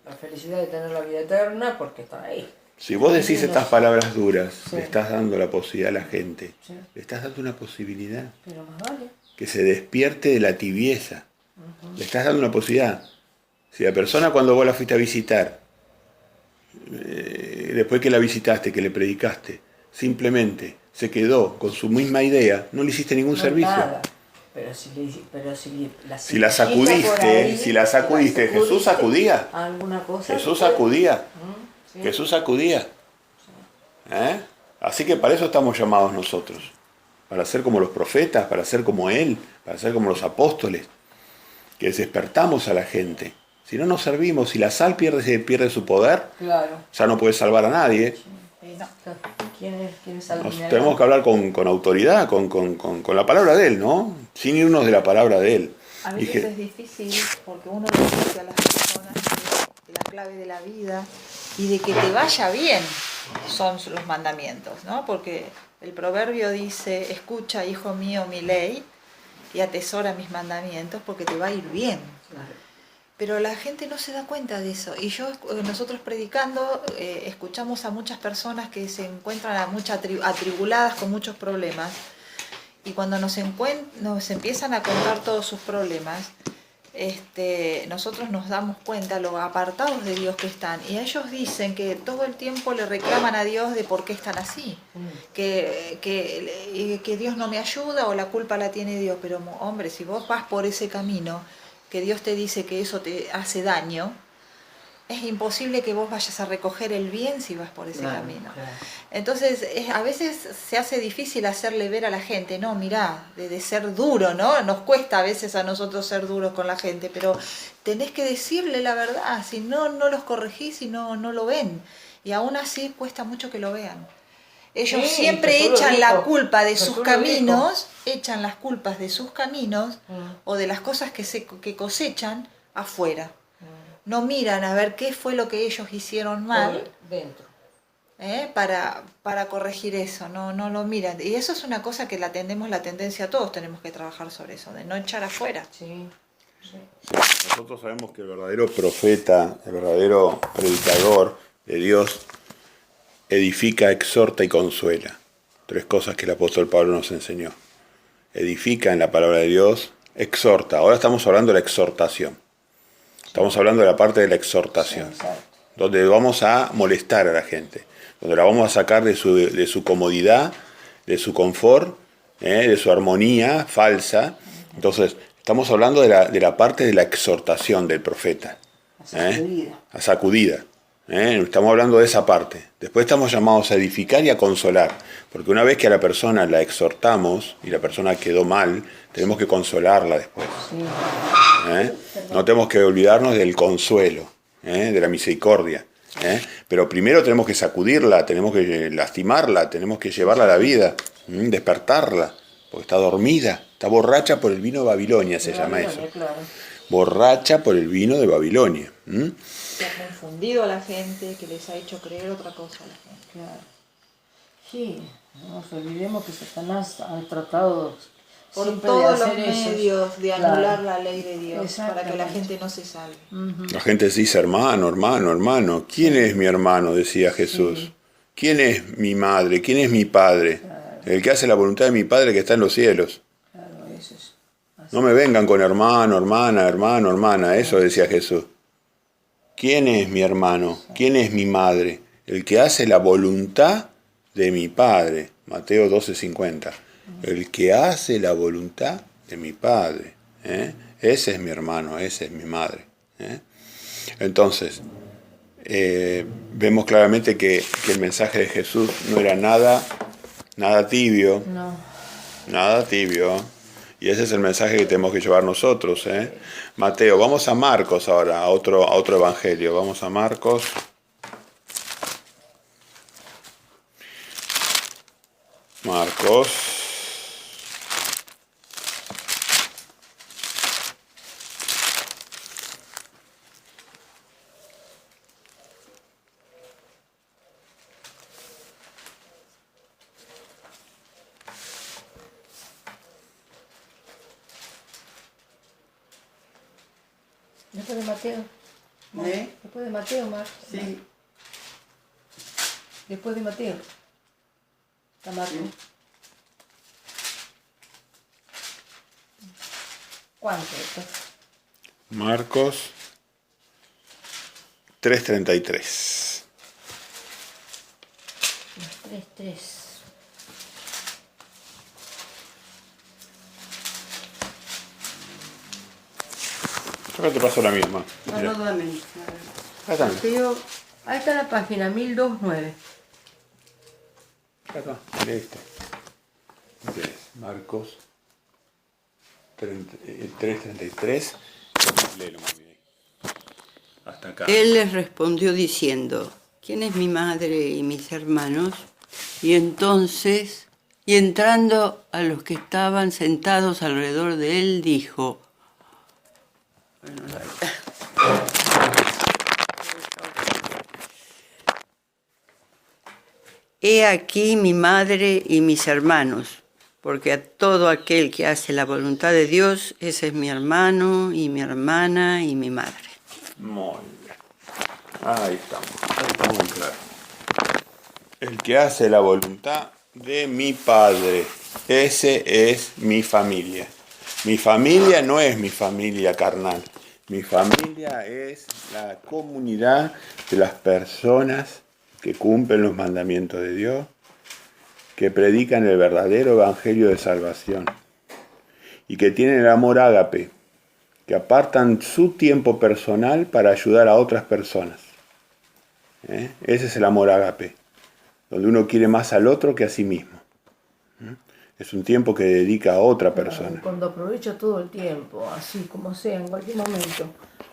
la felicidad de tener la vida eterna porque están ahí. si vos decís estas palabras duras, Sí. le estás dando la posibilidad a la gente, Sí. le estás dando una posibilidad Pero más vale. que se despierte de la tibieza. Le estás dando una posibilidad. Si la persona cuando vos la fuiste a visitar, después que la visitaste, que le predicaste, simplemente se quedó con su misma idea, no le hiciste ningún No servicio. nada. Pero si la Si la semillita por ahí, si la sacudiste, Jesús sacudía. alguna cosa. Jesús sacudía. Sí. Jesús sacudía. ¿Eh? Así que para eso estamos llamados nosotros. Para ser como los profetas, para ser como Él, para ser como los apóstoles. Que despertamos a la gente. Si no nos servimos, si la sal pierde su poder, Claro. ya no puede salvar a nadie. No. ¿Quién es Nos tenemos que hablar con autoridad, con la palabra de Él, ¿no? Sin irnos de la palabra de Él. A Y veces que- es difícil porque uno le dice a las personas que la clave de la vida y de que te vaya bien son los mandamientos, ¿no? Porque el proverbio dice, escucha, hijo mío, mi ley y atesora mis mandamientos porque te va a ir bien. Pero la gente no se da cuenta de eso. Y nosotros predicando, escuchamos a muchas personas que se encuentran atribuladas con muchos problemas. Y cuando nos empiezan a contar todos sus problemas, nosotros nos damos cuenta lo apartados de Dios que están. Y ellos dicen que todo el tiempo le reclaman a Dios de por qué están así. Que Dios no me ayuda o la culpa la tiene Dios. Pero hombre, si vos vas por ese camino, que Dios te dice que eso te hace daño, es imposible que vos vayas a recoger el bien si vas por ese camino. Claro. Entonces, a veces se hace difícil hacerle ver a la gente, no, mirá, de ser duro, ¿no? Nos cuesta a veces a nosotros ser duros con la gente, pero tenés que decirle la verdad, si no, no los corregís y no lo ven. Y aún así cuesta mucho que lo vean. Ellos Sí, siempre Jesús lo echan dijo. la culpa de Jesús sus lo caminos, echan las culpas de sus caminos Mm. o de las cosas que cosechan afuera. No miran a ver qué fue lo que ellos hicieron mal. Dentro. Para corregir eso, no lo miran. Y eso es una cosa que tenemos la tendencia, todos tenemos que trabajar sobre eso, de no echar afuera. Sí. Nosotros sabemos que el verdadero profeta, el verdadero predicador de Dios, edifica, exhorta y consuela. 3 cosas que el apóstol Pablo nos enseñó. Edifica en la palabra de Dios, exhorta. Ahora estamos hablando de la exhortación. Estamos hablando de la parte de la exhortación, Exacto. donde vamos a molestar a la gente, donde la vamos a sacar de su comodidad, de su confort, de su armonía falsa. Entonces, estamos hablando de la parte de la exhortación del profeta. A sacudida. Estamos hablando de esa parte. Después estamos llamados a edificar y a consolar. Porque una vez que a la persona la exhortamos y la persona quedó mal, tenemos que consolarla después. No tenemos que olvidarnos del consuelo, de la misericordia. Pero primero tenemos que sacudirla, tenemos que lastimarla, tenemos que llevarla a la vida, despertarla, porque está dormida, está borracha por el vino de Babilonia, se llama eso. Claro. Borracha por el vino de Babilonia. Que ha confundido a la gente, que les ha hecho creer otra cosa a la gente. Claro. Sí, no nos olvidemos que Satanás ha tratado Por siempre todos de los hacer eso. medios de Claro. anular la ley de Dios, para que la Exactamente. gente no se salve. La gente dice, hermano, hermano, hermano. ¿Quién es mi hermano? Decía Jesús. ¿Quién es mi madre? ¿Quién es mi padre? El que hace la voluntad de mi Padre que está en los cielos. Claro, eso es. No me vengan con hermano, hermana, hermano, hermana. Eso decía Jesús. ¿Quién es mi hermano? ¿Quién es mi madre? El que hace la voluntad de mi Padre. Mateo 12:50. El que hace la voluntad de mi Padre. Ese es mi hermano, esa es mi madre. Entonces, vemos claramente que el mensaje de Jesús no era nada tibio. No. Nada tibio. Y ese es el mensaje que tenemos que llevar nosotros. Mateo, vamos a Marcos ahora, a otro evangelio. Vamos a Marcos. Marcos. Después de Mateo. Después de Mateo, Marcos. Sí. Después de Mateo. Está Marcos. ¿Cuánto después? Marcos 3:33. 3. Acá te paso la misma. Mirá. No, dame. Acá está. Mateo, Ahí está la página 1029. Acá está. Listo. ¿Qué es? Marcos 3:33. Léelo muy bien. Hasta acá. él les respondió diciendo, ¿quién es mi madre y mis hermanos? Y entonces, y entrando a los que estaban sentados alrededor de él, dijo, he aquí mi madre y mis hermanos, porque a todo aquel que hace la voluntad de Dios, ese es mi hermano y mi hermana y mi madre. Muy bien. Ahí estamos. Ahí estamos muy claro. El que hace la voluntad de mi Padre, ese es mi familia. Mi familia no es mi familia carnal. Mi familia es la comunidad de las personas que cumplen los mandamientos de Dios, que predican el verdadero evangelio de salvación y que tienen el amor ágape, que apartan su tiempo personal para ayudar a otras personas. Ese es el amor ágape, donde uno quiere más al otro que a sí mismo. Es un tiempo que dedica a otra persona. Cuando aprovecho todo el tiempo, así como sea, en cualquier momento,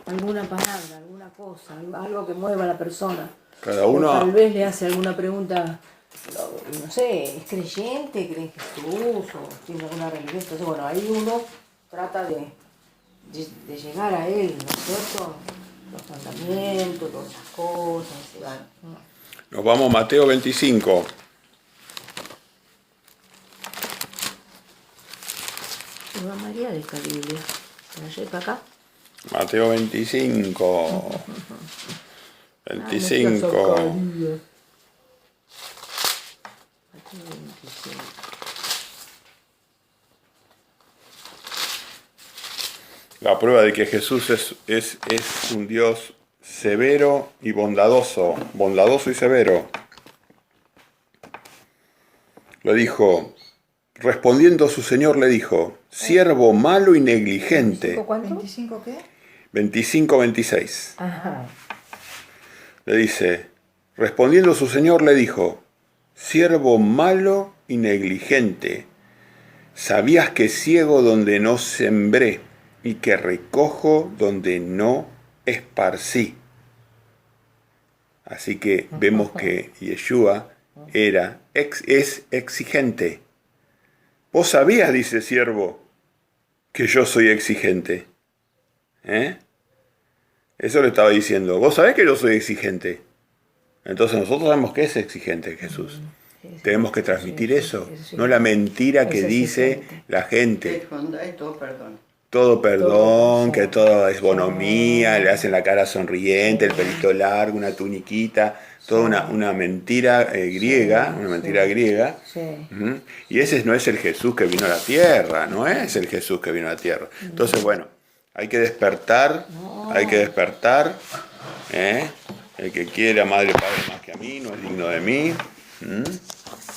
alguna palabra, alguna cosa, algo que mueva a la persona. Cada uno... O tal vez le hace alguna pregunta, no sé, ¿es creyente? ¿Cree en Jesús? ¿O tiene alguna religión? Entonces, bueno, ahí uno trata de llegar a él, ¿no es cierto? Los mandamientos, todas esas cosas, se van. Nos vamos a Mateo 25. Se va María de esta Biblia. ¿Me la lleva acá? Mateo 25. 25. La prueba de que Jesús es un Dios severo y bondadoso y severo. Lo dijo respondiendo su señor le dijo, siervo malo y negligente. ¿Cuánto? ¿25 qué? 25-26. Ajá. Le dice, respondiendo su señor le dijo, siervo malo y negligente, ¿sabías que ciego donde no sembré y que recojo donde no esparcí? Así que vemos que Yeshua es exigente. Vos sabías, dice el siervo, que yo soy exigente. Eso le estaba diciendo. Vos sabés que yo soy exigente. Entonces nosotros sabemos que es exigente Jesús. Tenemos que transmitir eso, no la mentira que dice la gente. Todo perdón. Todo perdón, Todo, que todo es bonomía, le hacen la cara sonriente, el pelito largo, una tuniquita, toda una mentira griega, una mentira griega. Sí. Ujú. Y ese no es el Jesús que vino a la tierra, no es el Jesús que vino a la tierra. Entonces, bueno, hay que despertar, hay que despertar. El que quiere a madre y padre más que a mí, no es digno de mí.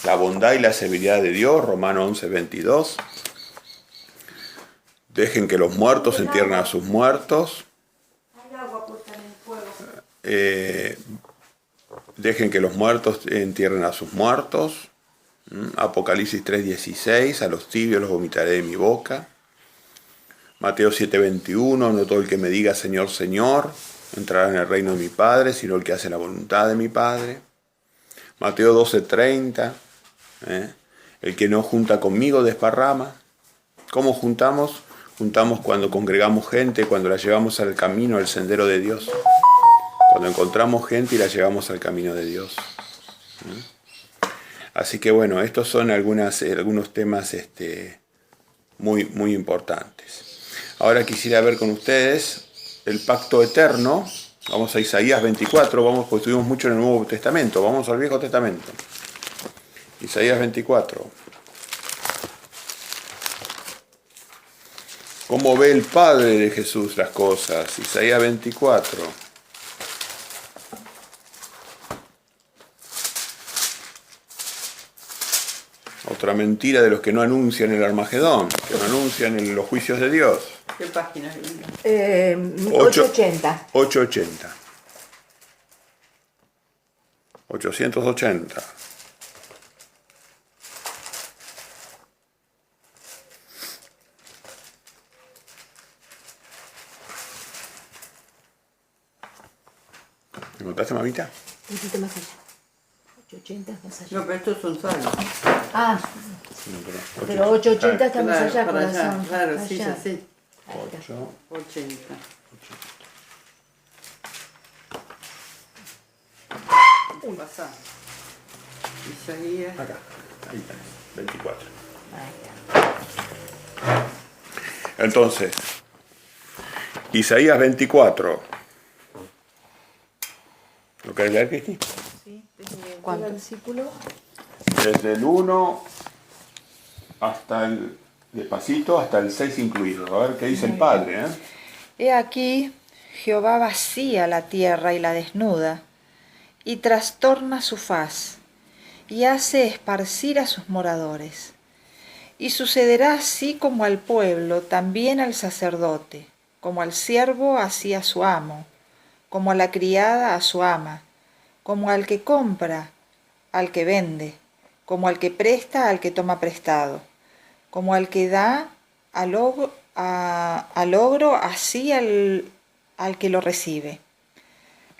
La bondad y la severidad de Dios, Romanos 11:22. Dejen que los muertos entierren a sus muertos. Dejen que los muertos entierren a sus muertos. Apocalipsis 3:16. A los tibios los vomitaré de mi boca. Mateo 7:21. No todo el que me diga Señor, Señor entrará en el reino de mi Padre, sino el que hace la voluntad de mi Padre. Mateo 12:30. El que no junta conmigo desparrama. ¿Cómo juntamos? Juntamos cuando congregamos gente, cuando la llevamos al camino, al sendero de Dios. Cuando encontramos gente y la llevamos al camino de Dios. Así que bueno, estos son algunos temas muy, muy importantes. Ahora quisiera ver con ustedes el pacto eterno. Vamos a Isaías 24, pues estuvimos mucho en el Nuevo Testamento. Vamos al Viejo Testamento. Isaías 24. ¿Cómo ve el Padre de Jesús las cosas? Isaías 24. Otra mentira de los que no anuncian el Armagedón, que no anuncian los juicios de Dios. ¿Qué página es? 880. 880. 880. ¿Me contaste, mamita? Un poquito más allá. 880 más allá. No, pero estos son salmos. Ah, No, pero 880 está más Claro, allá, para allá, corazón. claro, sí, Allá. sí. Ahí está. 80. Pasá. Isaías. Acá, ahí está, 24. Ahí está. Entonces, Isaías 24. ¿Lo querés leer, Cristi? Sí, ¿Cuánto? versículo? Desde el 1 hasta el, despacito, hasta el 6 incluido. A ver qué dice el Padre, He aquí, Jehová vacía la tierra y la desnuda, y trastorna su faz, y hace esparcir a sus moradores. Y sucederá así como al pueblo, también al sacerdote, como al siervo así a su amo, como a la criada a su ama, como al que compra, al que vende, como al que presta al que toma prestado, como al que da al ogro así al que lo recibe.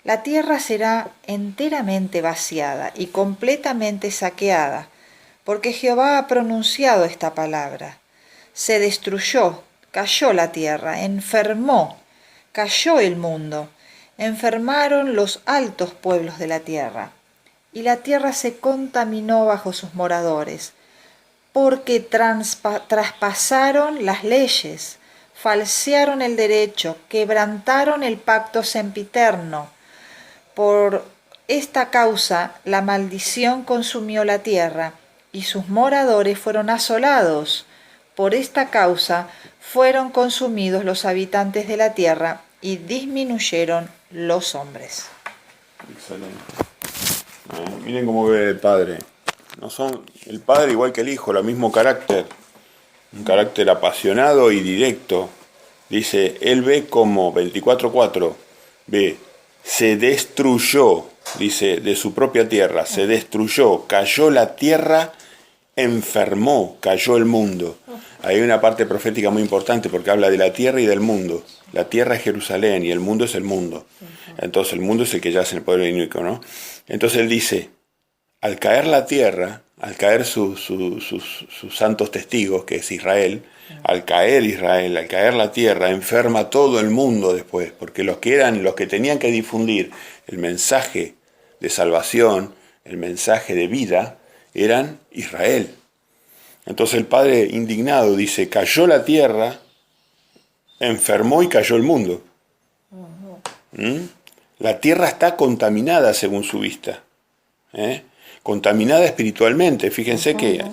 La tierra será enteramente vaciada y completamente saqueada, porque Jehová ha pronunciado esta palabra. Se destruyó, cayó la tierra, enfermó, cayó el mundo, enfermaron los altos pueblos de la tierra, y la tierra se contaminó bajo sus moradores, porque traspasaron las leyes, falsearon el derecho, quebrantaron el pacto sempiterno. Por esta causa la maldición consumió la tierra, y sus moradores fueron asolados. Por esta causa fueron consumidos los habitantes de la tierra, y disminuyeron los hombres. Excelente. Miren cómo ve el Padre. No son el Padre igual que el Hijo, el mismo carácter. Un carácter apasionado y directo. Dice, él ve como 24:4, ve, se destruyó, dice, de su propia tierra, se destruyó, cayó la tierra, enfermó, cayó el mundo. Hay una parte profética muy importante porque habla de la tierra y del mundo. La tierra es Jerusalén y el mundo es el mundo. Entonces el mundo es el que yace en el poder inicuo, ¿no? Entonces él dice, al caer la tierra, al caer sus santos testigos, que es Israel, al caer la tierra, enferma todo el mundo después, porque los que tenían que difundir el mensaje de salvación, el mensaje de vida, eran Israel. Entonces el Padre indignado dice, cayó la tierra, enfermó y cayó el mundo. ¿Mm? La tierra está contaminada según su vista. Contaminada espiritualmente, fíjense que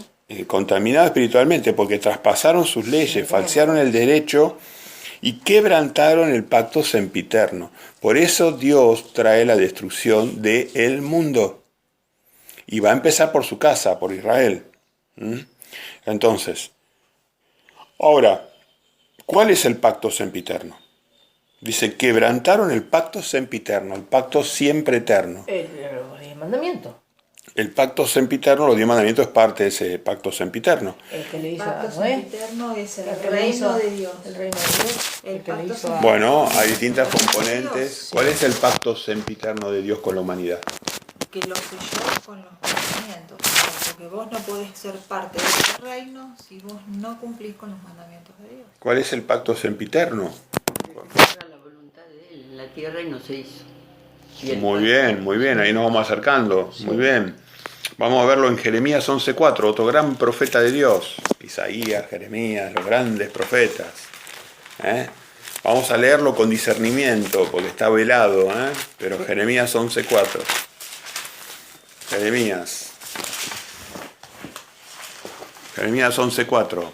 contaminada espiritualmente porque traspasaron sus leyes, falsearon el derecho y quebrantaron el pacto sempiterno. Por eso Dios trae la destrucción del mundo. Y va a empezar por su casa, por Israel. Entonces, ahora, ¿cuál es el pacto sempiterno? Dice, quebrantaron el pacto sempiterno, el pacto siempre eterno. El mandamiento. El pacto sempiterno, los 10 mandamientos, es parte de ese pacto sempiterno. El que le El hizo pacto a Noé. sempiterno es el El que le reino hizo- de Dios. El reino de Dios. El El que le pacto hizo a... Bueno, hay distintas componentes. Dios. ¿Cuál es el pacto sempiterno de Dios con la humanidad? Que lo selló con los mandamientos. Porque vos no podés ser parte de ese reino si vos no cumplís con los mandamientos de Dios. ¿Cuál es el pacto sempiterno? Era la voluntad de él en la tierra y no se hizo. Y el Muy bien, ahí nos vamos acercando. Muy bien. Vamos a verlo en Jeremías 11:4, otro gran profeta de Dios. Isaías, Jeremías, los grandes profetas. Vamos a leerlo con discernimiento, porque está velado, pero Jeremías 11:4. Jeremías 11:4.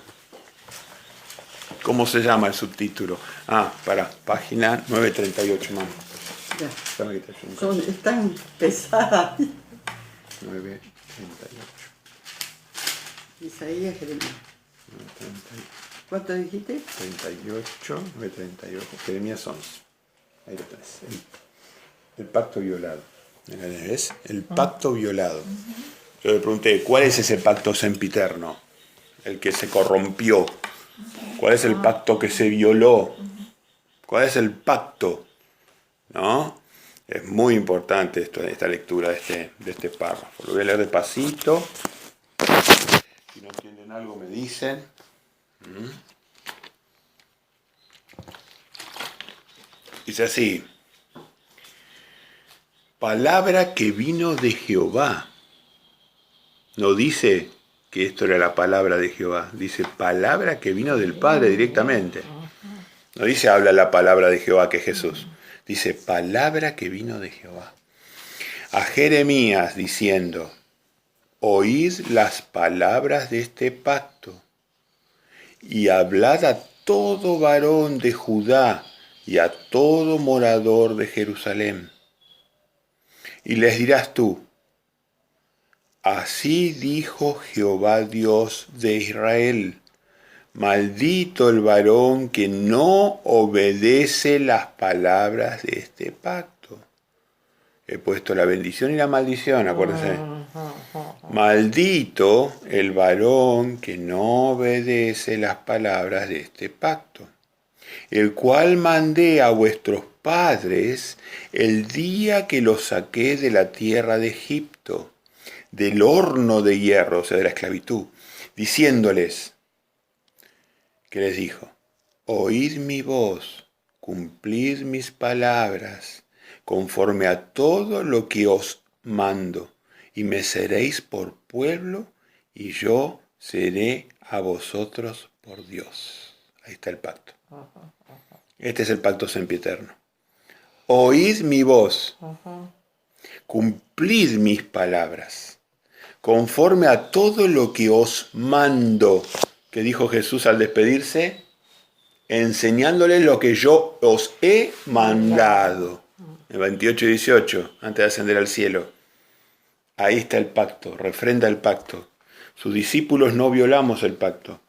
¿Cómo se llama el subtítulo? Página 938, mamá. Ya. Déjame quitar yo un Están pesadas. 938. Isaías, Jeremías. ¿Cuánto dijiste? 38, 938, Jeremías 11. Ahí lo tenés. El pacto violado. ¿Ves? El pacto violado. Yo le pregunté, ¿cuál es ese pacto sempiterno? El que se corrompió. ¿Cuál es el pacto que se violó? ¿Cuál es el pacto? ¿No? Es muy importante esta lectura de este párrafo. Lo voy a leer despacito. Si no entienden algo me dicen. Dice así: palabra que vino de Jehová. No dice que esto era la palabra de Jehová, dice palabra que vino del Padre directamente. No dice habla la palabra de Jehová, que es Jesús. Dice palabra que vino de Jehová. A Jeremías diciendo: oíd las palabras de este pacto y hablad a todo varón de Judá y a todo morador de Jerusalén. Y les dirás tú: así dijo Jehová Dios de Israel: maldito el varón que no obedece las palabras de este pacto. He puesto la bendición y la maldición, acuérdense. Maldito el varón que no obedece las palabras de este pacto, el cual mandé a vuestros padres el día que los saqué de la tierra de Egipto, del horno de hierro, o sea, de la esclavitud, diciéndoles, ¿qué les dijo? Oíd mi voz, cumplid mis palabras, conforme a todo lo que os mando, y me seréis por pueblo, y yo seré a vosotros por Dios. Ahí está el pacto. Este es el pacto sempiterno. Oíd mi voz, cumplid mis palabras, conforme a todo lo que os mando. Que dijo Jesús al despedirse, enseñándoles lo que yo os he mandado. En 28 y 18, antes de ascender al cielo. Ahí está el pacto, refrenda el pacto. Sus discípulos no violamos el pacto.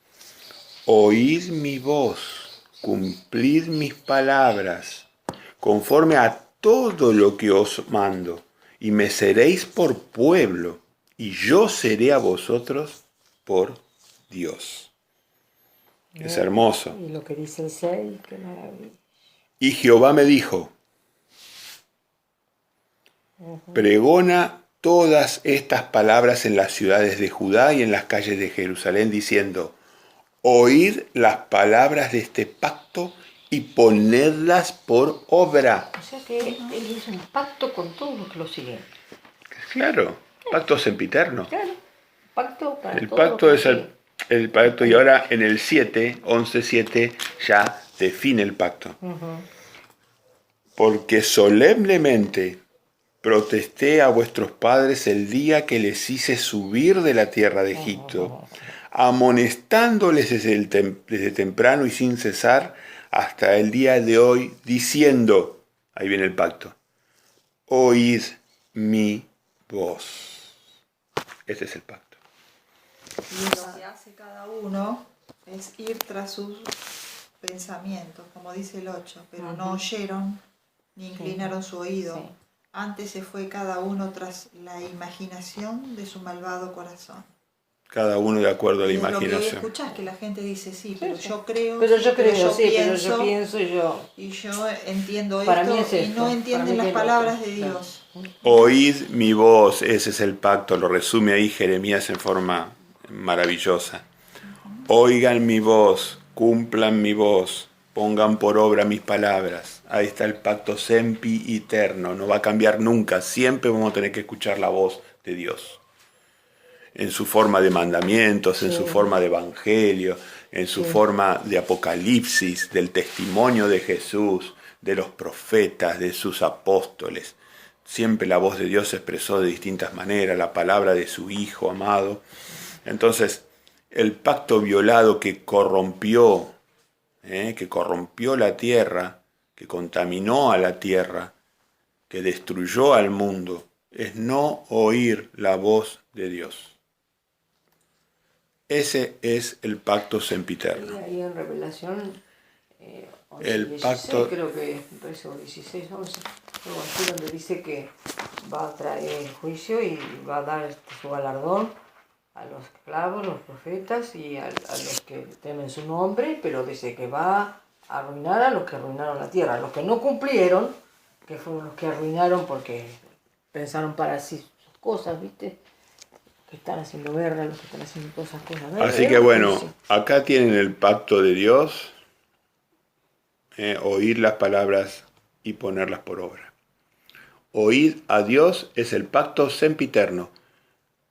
Oíd mi voz, cumplid mis palabras, conforme a todo lo que os mando, y me seréis por pueblo, y yo seré a vosotros por Dios. Es hermoso. Y lo que dice el 6, qué maravilla. Y Jehová me dijo, pregona todas estas palabras en las ciudades de Judá y en las calles de Jerusalén, diciendo, oíd las palabras de este pacto y ponedlas por obra. O sea que él hizo un pacto con todos los que lo siguen. Claro, pacto sempiterno. Claro, pacto para El todos pacto los que es lo el pacto, y ahora en el 11:7 ya define el pacto. Porque solemnemente protesté a vuestros padres el día que les hice subir de la tierra de Egipto, amonestándoles desde temprano y sin cesar hasta el día de hoy, diciendo, ahí viene el pacto, oíd mi voz. Ese es el pacto. Y lo que hace cada uno es ir tras sus pensamientos, como dice el 8, pero no oyeron ni inclinaron su oído. Sí. Antes se fue cada uno tras la imaginación de su malvado corazón. Cada uno de acuerdo a la Y es lo que hoy imaginación. escuchás, que la gente dice, sí, pero yo creo, Pero yo creo, yo sí, pero pienso, yo pienso y yo... y yo entiendo Para esto, mí es y esto, no para entienden mí las tiene palabras otro. de Dios. Oíd mi voz, ese es el pacto, lo resume ahí Jeremías en forma maravillosa. Oigan mi voz, cumplan mi voz, pongan por obra mis palabras. Ahí está el pacto sempiterno, no va a cambiar nunca, siempre vamos a tener que escuchar la voz de Dios. En su forma de mandamientos, en su forma de evangelio, en su forma de apocalipsis, del testimonio de Jesús, de los profetas, de sus apóstoles. Siempre la voz de Dios se expresó de distintas maneras, la palabra de su Hijo amado. Entonces, el pacto violado que corrompió la tierra, que contaminó a la tierra, que destruyó al mundo, es no oír la voz de Dios. Ese es el pacto sempiterno. Y ahí en Revelación, 11, El 16, pacto- creo que 16, 11, algo así, donde dice que va a traer juicio y va a dar su galardón a los esclavos, los profetas y a los que temen su nombre, pero dice que va a arruinar a los que arruinaron la tierra. Los que no cumplieron, que fueron los que arruinaron porque pensaron para sí sus cosas, ¿viste? Que están haciendo guerra, los que están haciendo cosas. Así que bueno, acá tienen el pacto de Dios, oír las palabras y ponerlas por obra. Oír a Dios es el pacto sempiterno.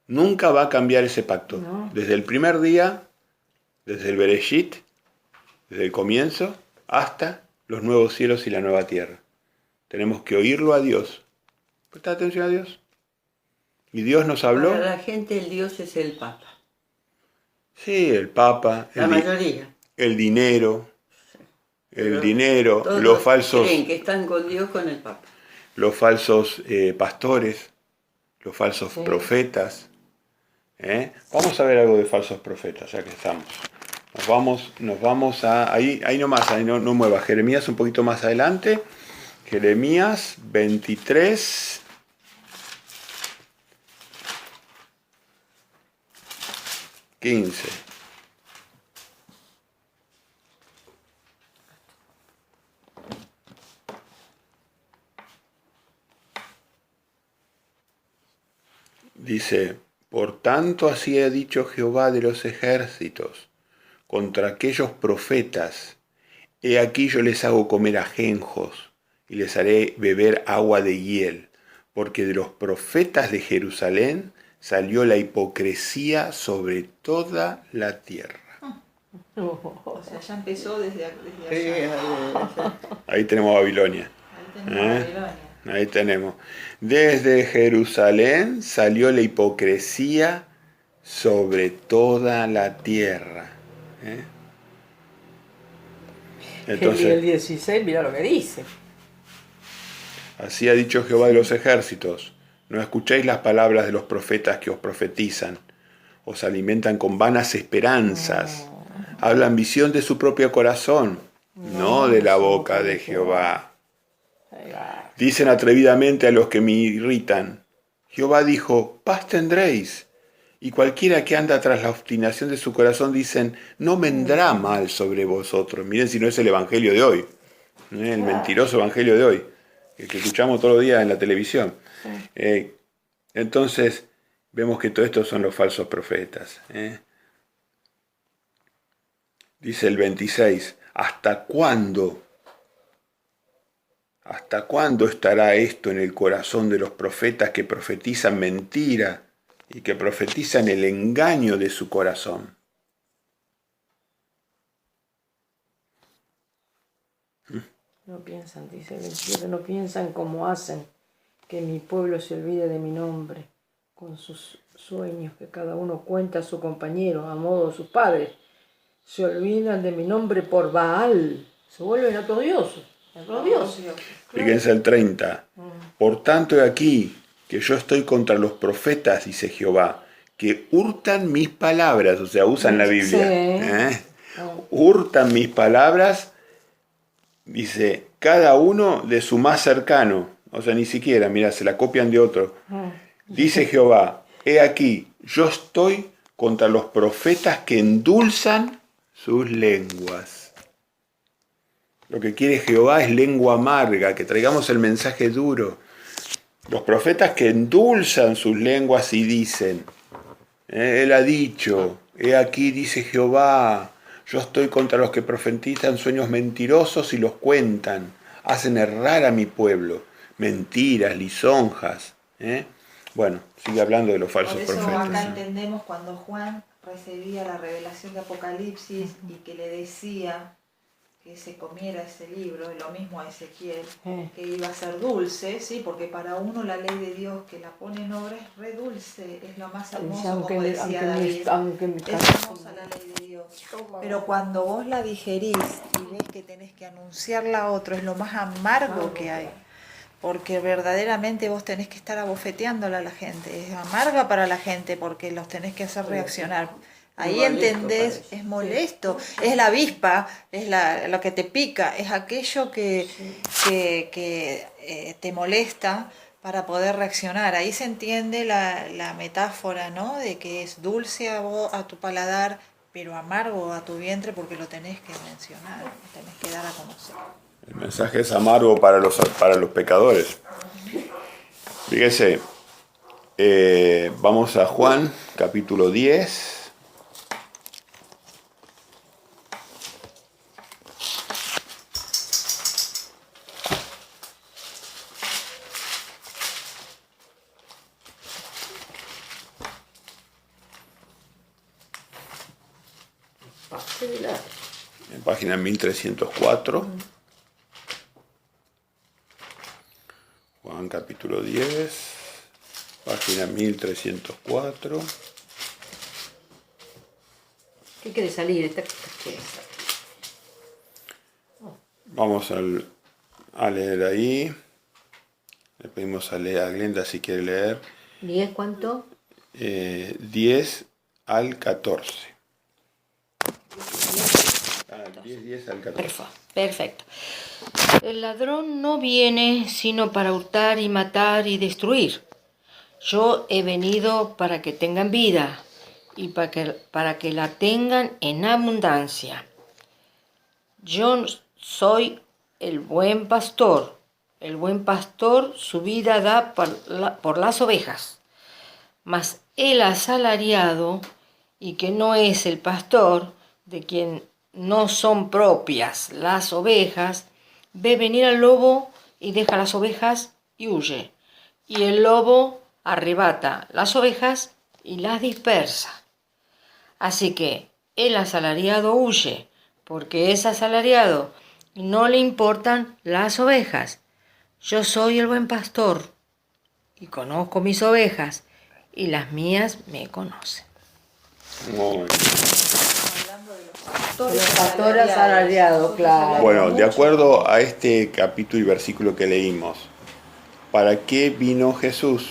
Nunca va a cambiar ese pacto. No. Desde el primer día, desde el Bereshit, desde el comienzo, hasta los nuevos cielos y la nueva tierra. Tenemos que oírlo a Dios. Presta atención a Dios. Y Dios nos habló. Para la gente el Dios es el Papa. Sí, el Papa, La mayoría. el dinero, Todos los falsos, creen que están con Dios con el Papa. los falsos pastores, los falsos Sí. profetas. Vamos a ver algo de falsos profetas, ya que estamos. Nos vamos a ahí nomás, ahí no mueva. Jeremías un poquito más adelante. Jeremías 23. Quince. Dice, por tanto así ha dicho Jehová de los ejércitos contra aquellos profetas, he aquí yo les hago comer ajenjos y les haré beber agua de hiel, porque de los profetas de Jerusalén salió la hipocresía sobre toda la tierra. O sea, ya empezó desde Sí, allá. Ahí tenemos Babilonia. Ahí tenemos Babilonia. Ahí tenemos. Desde Jerusalén salió la hipocresía sobre toda la tierra. Y el Entonces, 16, mira lo que dice. así ha dicho Jehová de los ejércitos. No escuchéis las palabras de los profetas que os profetizan. Os alimentan con vanas esperanzas. Hablan visión de su propio corazón, no de la boca de Jehová. Dicen atrevidamente a los que me irritan. Jehová dijo, paz tendréis. Y cualquiera que anda tras la obstinación de su corazón dicen, no vendrá mal sobre vosotros. Miren si no es el evangelio de hoy, el mentiroso evangelio de hoy, el que escuchamos todos los días en la televisión. Entonces, vemos que todo esto son los falsos profetas. Dice el 26, ¿hasta cuándo? ¿Hasta cuándo estará esto en el corazón de los profetas que profetizan mentira y que profetizan el engaño de su corazón? No piensan, dice el 27, no piensan como hacen, que mi pueblo se olvide de mi nombre, con sus sueños que cada uno cuenta a su compañero, a modo de sus padres. Se olvidan de mi nombre por Baal, se vuelven otros dioses. Fíjense el 30. Por tanto he aquí que yo estoy contra los profetas, dice Jehová, que hurtan mis palabras, o sea, usan la Biblia. Sí. Hurtan mis palabras, dice, cada uno de su más cercano. O sea, ni siquiera, mira, se la copian de otro. Dice Jehová, he aquí, yo estoy contra los profetas que endulzan sus lenguas. Lo que quiere Jehová es lengua amarga, que traigamos el mensaje duro. Los profetas que endulzan sus lenguas y dicen, Él ha dicho, he aquí dice Jehová, yo estoy contra los que profetizan sueños mentirosos y los cuentan, hacen errar a mi pueblo, mentiras, lisonjas. Bueno, sigue hablando de los falsos Por eso profetas. acá entendemos cuando Juan recibía la revelación de Apocalipsis y que le decía que se comiera ese libro, y lo mismo a Ezequiel, que iba a ser dulce, ¿sí? Porque para uno la ley de Dios que la pone en obra es re dulce, es lo más hermoso, como decía David, es hermosa la ley de Dios. Pero cuando vos la digerís y ves que tenés que anunciarla a otro, es lo más amargo que hay. Porque verdaderamente vos tenés que estar abofeteándola a la gente, es amarga para la gente porque los tenés que hacer reaccionar. Ahí entendés, es molesto, es la avispa, es lo que te pica, es aquello que te molesta para poder reaccionar. Ahí se entiende la metáfora, ¿no? De que es dulce a tu paladar, pero amargo a tu vientre porque lo tenés que mencionar, lo tenés que dar a conocer. El mensaje es amargo para los pecadores. Fíjese, vamos a Juan, capítulo 10. En página 1304. Juan capítulo 10, página 1304. ¿Qué quiere salir? Vamos a leer ahí. Le pedimos a Glenda si quiere leer. ¿10 cuánto? 10 al 14. 10 al 14. Perfecto. El ladrón no viene sino para hurtar y matar y destruir. Yo he venido para que tengan vida y para que la tengan en abundancia. Yo soy el buen pastor. El buen pastor su vida da por las ovejas. Mas el asalariado, y que no es el pastor, de quien no son propias las ovejas, ve venir al lobo y deja las ovejas y huye. Y el lobo arrebata las ovejas y las dispersa. Así que el asalariado huye, porque es asalariado y no le importan las ovejas. Yo soy el buen pastor y conozco mis ovejas y las mías me conocen. Muy bien. Los pastores asalariados, claro. Bueno, de acuerdo a este capítulo y versículo que leímos, ¿para qué vino Jesús?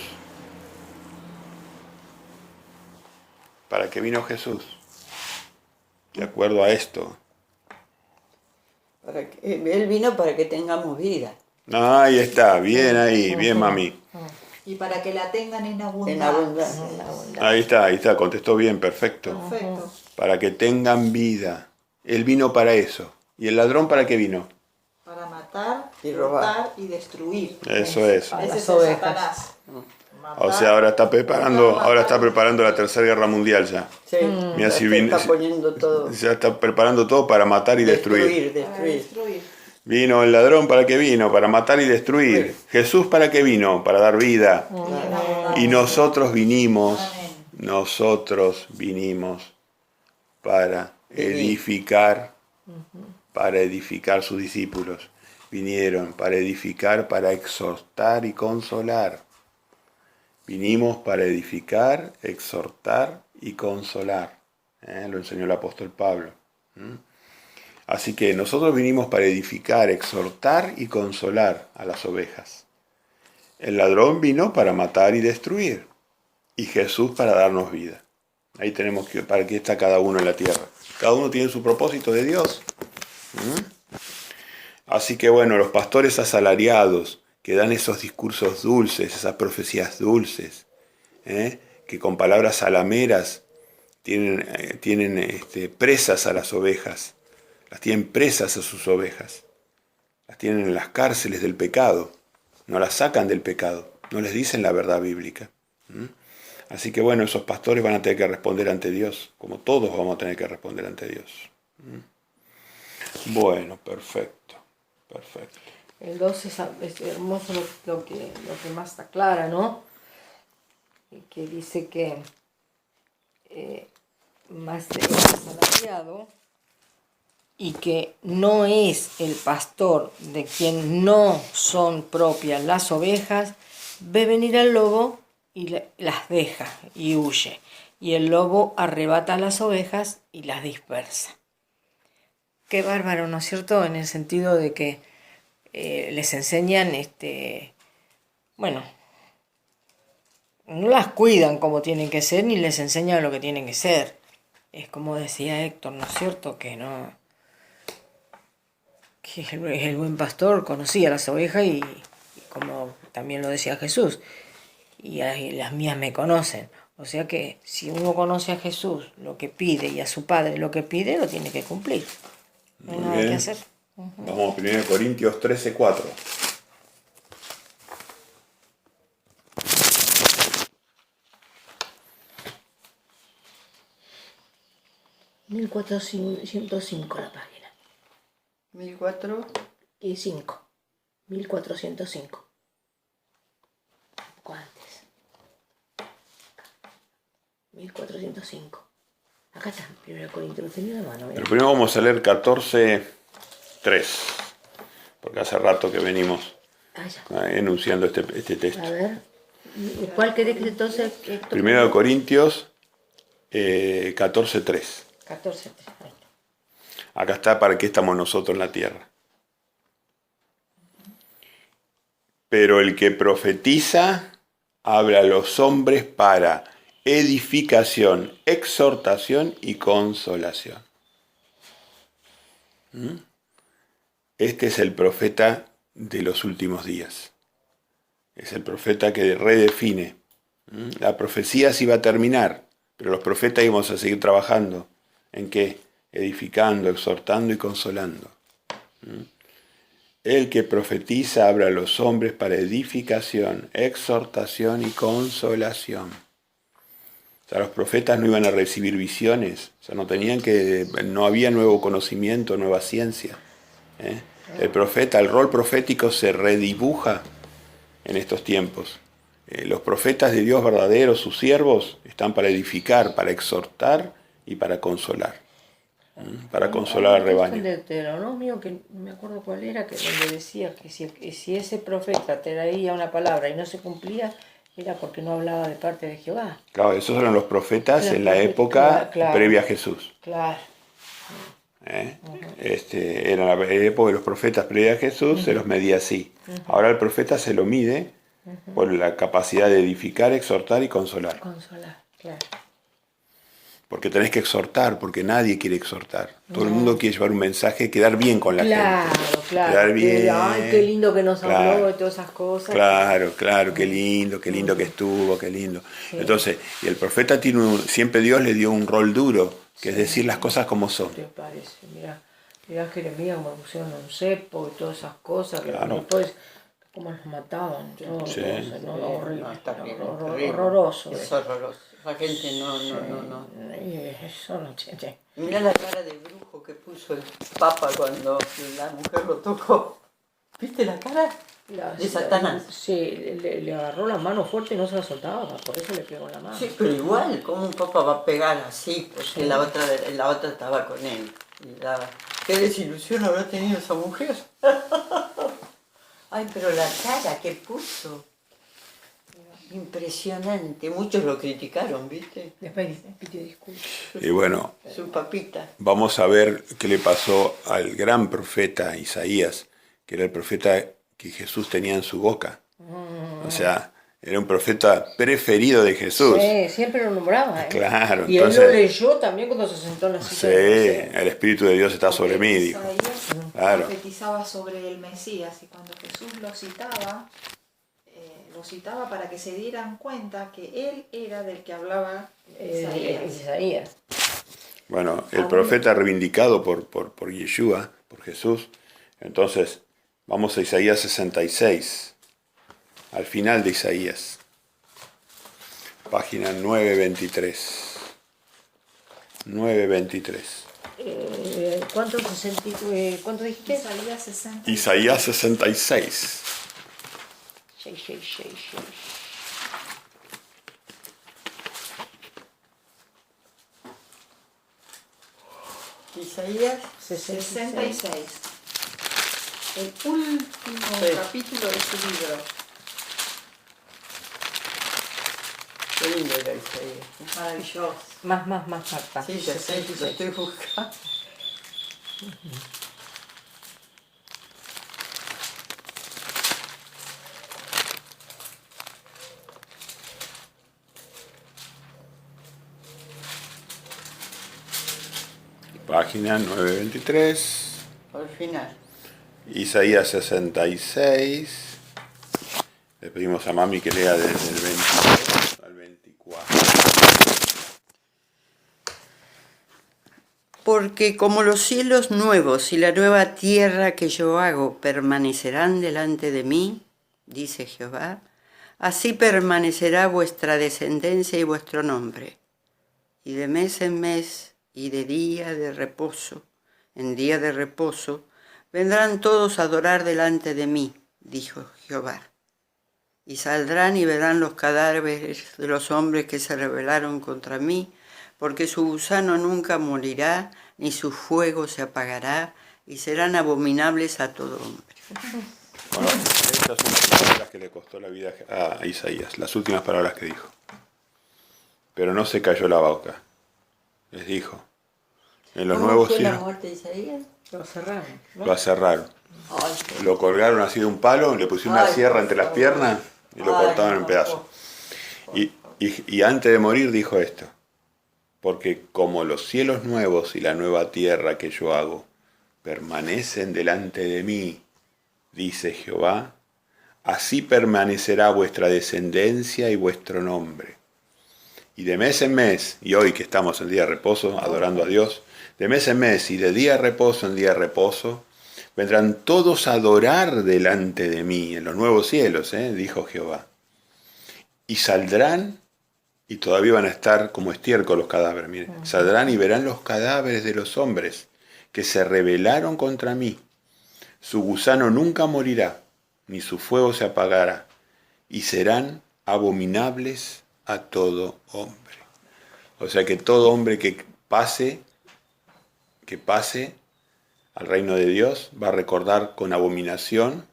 ¿Para qué vino Jesús? De acuerdo a esto. Él vino para que tengamos vida. Ahí está, bien ahí, bien mami. Y para que la tengan en abundancia. En abundancia. Ahí está, contestó bien, perfecto. Perfecto. Para que tengan vida. Él vino para eso. ¿Y el ladrón para qué vino? Para matar, Y robar. robar y destruir. Eso es. A Ese las es el ovejas. Satanás. O sea, ahora está preparando la Tercera Guerra Mundial ya. Sí, Mira, ya si se vino- está poniendo todo. Ya está preparando todo para matar y destruir. Para destruir. Vino el ladrón, ¿para qué vino? Para matar y destruir. Jesús, ¿para qué vino? Para dar vida. Y nosotros vinimos para edificar, sus discípulos. Vinieron para edificar, para exhortar y consolar. Vinimos para edificar, exhortar y consolar. Lo enseñó el apóstol Pablo. Así que nosotros vinimos para edificar, exhortar y consolar a las ovejas. El ladrón vino para matar y destruir. Y Jesús para darnos vida. Ahí tenemos que, para qué está cada uno en la tierra. Cada uno tiene su propósito de Dios. Así que bueno, los pastores asalariados que dan esos discursos dulces, esas profecías dulces, que con palabras salameras tienen presas a las ovejas, las tienen presas a sus ovejas, las tienen en las cárceles del pecado, no las sacan del pecado, no les dicen la verdad bíblica. Así que bueno, esos pastores van a tener que responder ante Dios, como todos vamos a tener que responder ante Dios. Bueno, perfecto. El 12 es hermoso lo que más aclara, ¿no? Que dice que más es asalariado y que no es el pastor de quien no son propias las ovejas, ve venir al lobo y las deja y huye. Y el lobo arrebata a las ovejas y las dispersa. Qué bárbaro, ¿no es cierto? En el sentido de que les enseñan, bueno, no las cuidan como tienen que ser, ni les enseñan lo que tienen que ser. Es como decía Héctor, ¿no es cierto? Que el buen pastor conocía las ovejas y como también lo decía Jesús, y las mías me conocen. O sea que si uno conoce a Jesús lo que pide y a su Padre lo que pide, lo tiene que cumplir. No hay Muy nada bien. que hacer. Vamos a 1 Corintios 13:4. $1,405 la página. 1004. Y 5. 1405. ¿Cuántos? 1405. Acá está, 1 Corintios, lo tenía en la mano. Pero primero vamos a leer 14:3, porque hace rato que venimos enunciando este texto. A ver, ¿cuál querés que entonces? 1 Corintios 14:3. 14. Ahí está. Acá está para qué estamos nosotros en la tierra. Pero el que profetiza habla a los hombres para edificación, exhortación y consolación. Este es el profeta de los últimos días. Es el profeta que redefine. La profecía sí va a terminar, pero los profetas íbamos a seguir trabajando. ¿En qué? Edificando, exhortando y consolando. El que profetiza habla a los hombres para edificación, exhortación y consolación. O sea, los profetas no iban a recibir visiones, o sea, no había nuevo conocimiento, nueva ciencia. El profeta, el rol profético se redibuja en estos tiempos. Los profetas de Dios verdaderos, sus siervos, están para edificar, para exhortar y para consolar. Para consolar al rebaño. El Deuteronomio, que no me acuerdo cuál era, que donde decía que si ese profeta traía una palabra y no se cumplía, era porque no hablaba de parte de Jehová. Claro, esos eran los profetas en la época previa a Jesús. Claro. Era la época de los profetas previa a Jesús, se los medía así. Ahora el profeta se lo mide por la capacidad de edificar, exhortar y consolar. Consolar, claro. Porque tenés que exhortar, porque nadie quiere exhortar. Todo el mundo quiere llevar un mensaje, quedar bien con la gente. Claro. Quedar bien. Ay, qué lindo que nos Claro. habló de todas esas cosas. Claro, qué lindo que estuvo, qué lindo. Sí. Entonces, y el profeta siempre Dios le dio un rol duro, que es decir las cosas como son. ¿Qué te parece? Mirá Jeremías como pusieron un cepo y todas esas cosas, que Claro. después cómo los mataban, todo, Sí. no, horrible, No, está terrible, horroroso. Es horroroso. La gente no. Eso no tiene. Mirá la cara de brujo que puso el Papa cuando la mujer lo tocó. ¿Viste la cara? De Satanás. Sí, le agarró la mano fuerte y no se la soltaba, por eso le pegó en la mano. Sí, pero igual, ¿cómo un Papa va a pegar así? Porque Sí. la otra estaba con él. ¿Qué desilusión habrá tenido esa mujer? Ay, pero la cara que puso. Impresionante. Muchos lo criticaron, ¿viste? Después pidió disculpas. Y bueno, Su papita. vamos a ver qué le pasó al gran profeta Isaías, que era el profeta que Jesús tenía en su boca. O sea, era un profeta preferido de Jesús. Sí, siempre lo nombraba. Claro, Y entonces- él lo leyó también cuando se sentó en la Sí, silla. de el Espíritu de Dios está sobre mí, dijo. Isaías Claro. profetizaba sobre el Mesías y cuando Jesús lo citaba para que se dieran cuenta que él era del que hablaba Isaías. Isaías. Bueno, el profeta reivindicado por Yeshua, por Jesús. Entonces, vamos a Isaías 66, al final de Isaías, página 923. 923. ¿Cuánto dijiste? Isaías 60. Isaías 66. 6. Isaías 66. El último Sí. capítulo de su libro. Qué lindo era Isaías. Maravilloso. Más, Marta. Sí, ya sé, lo estoy buscando. Página 923. Al final. Isaías 66. Le pedimos a Mami que lea desde el 22 al 24. Porque como los cielos nuevos y la nueva tierra que yo hago permanecerán delante de mí, dice Jehová, así permanecerá vuestra descendencia y vuestro nombre. Y de mes en mes y de día de reposo, en día de reposo, vendrán todos a adorar delante de mí, dijo Jehová. Y saldrán y verán los cadáveres de los hombres que se rebelaron contra mí, porque su gusano nunca morirá, ni su fuego se apagará, y serán abominables a todo hombre. Bueno, estas son las palabras que le costó la vida a Isaías, las últimas palabras que dijo. Pero no se cayó la boca. Les dijo, en los nuevos fue la cielos muerte de Isaías? Lo cerraron. ¿no? lo cerraron. Ay, Lo colgaron así de un palo, le pusieron una Ay, sierra por entre las favor. piernas y lo Ay, cortaron en no, pedazos. Y antes de morir dijo esto, porque como los cielos nuevos y la nueva tierra que yo hago permanecen delante de mí, dice Jehová, así permanecerá vuestra descendencia y vuestro nombre. Y de mes en mes, y hoy que estamos en día de reposo, adorando a Dios, de mes en mes y de día de reposo en día de reposo, vendrán todos a adorar delante de mí en los nuevos cielos, dijo Jehová. Y saldrán, y todavía van a estar como estiércol los cadáveres, miren, saldrán y verán los cadáveres de los hombres que se rebelaron contra mí. Su gusano nunca morirá, ni su fuego se apagará, y serán abominables a todo hombre. O sea que todo hombre que pase al reino de Dios va a recordar con abominación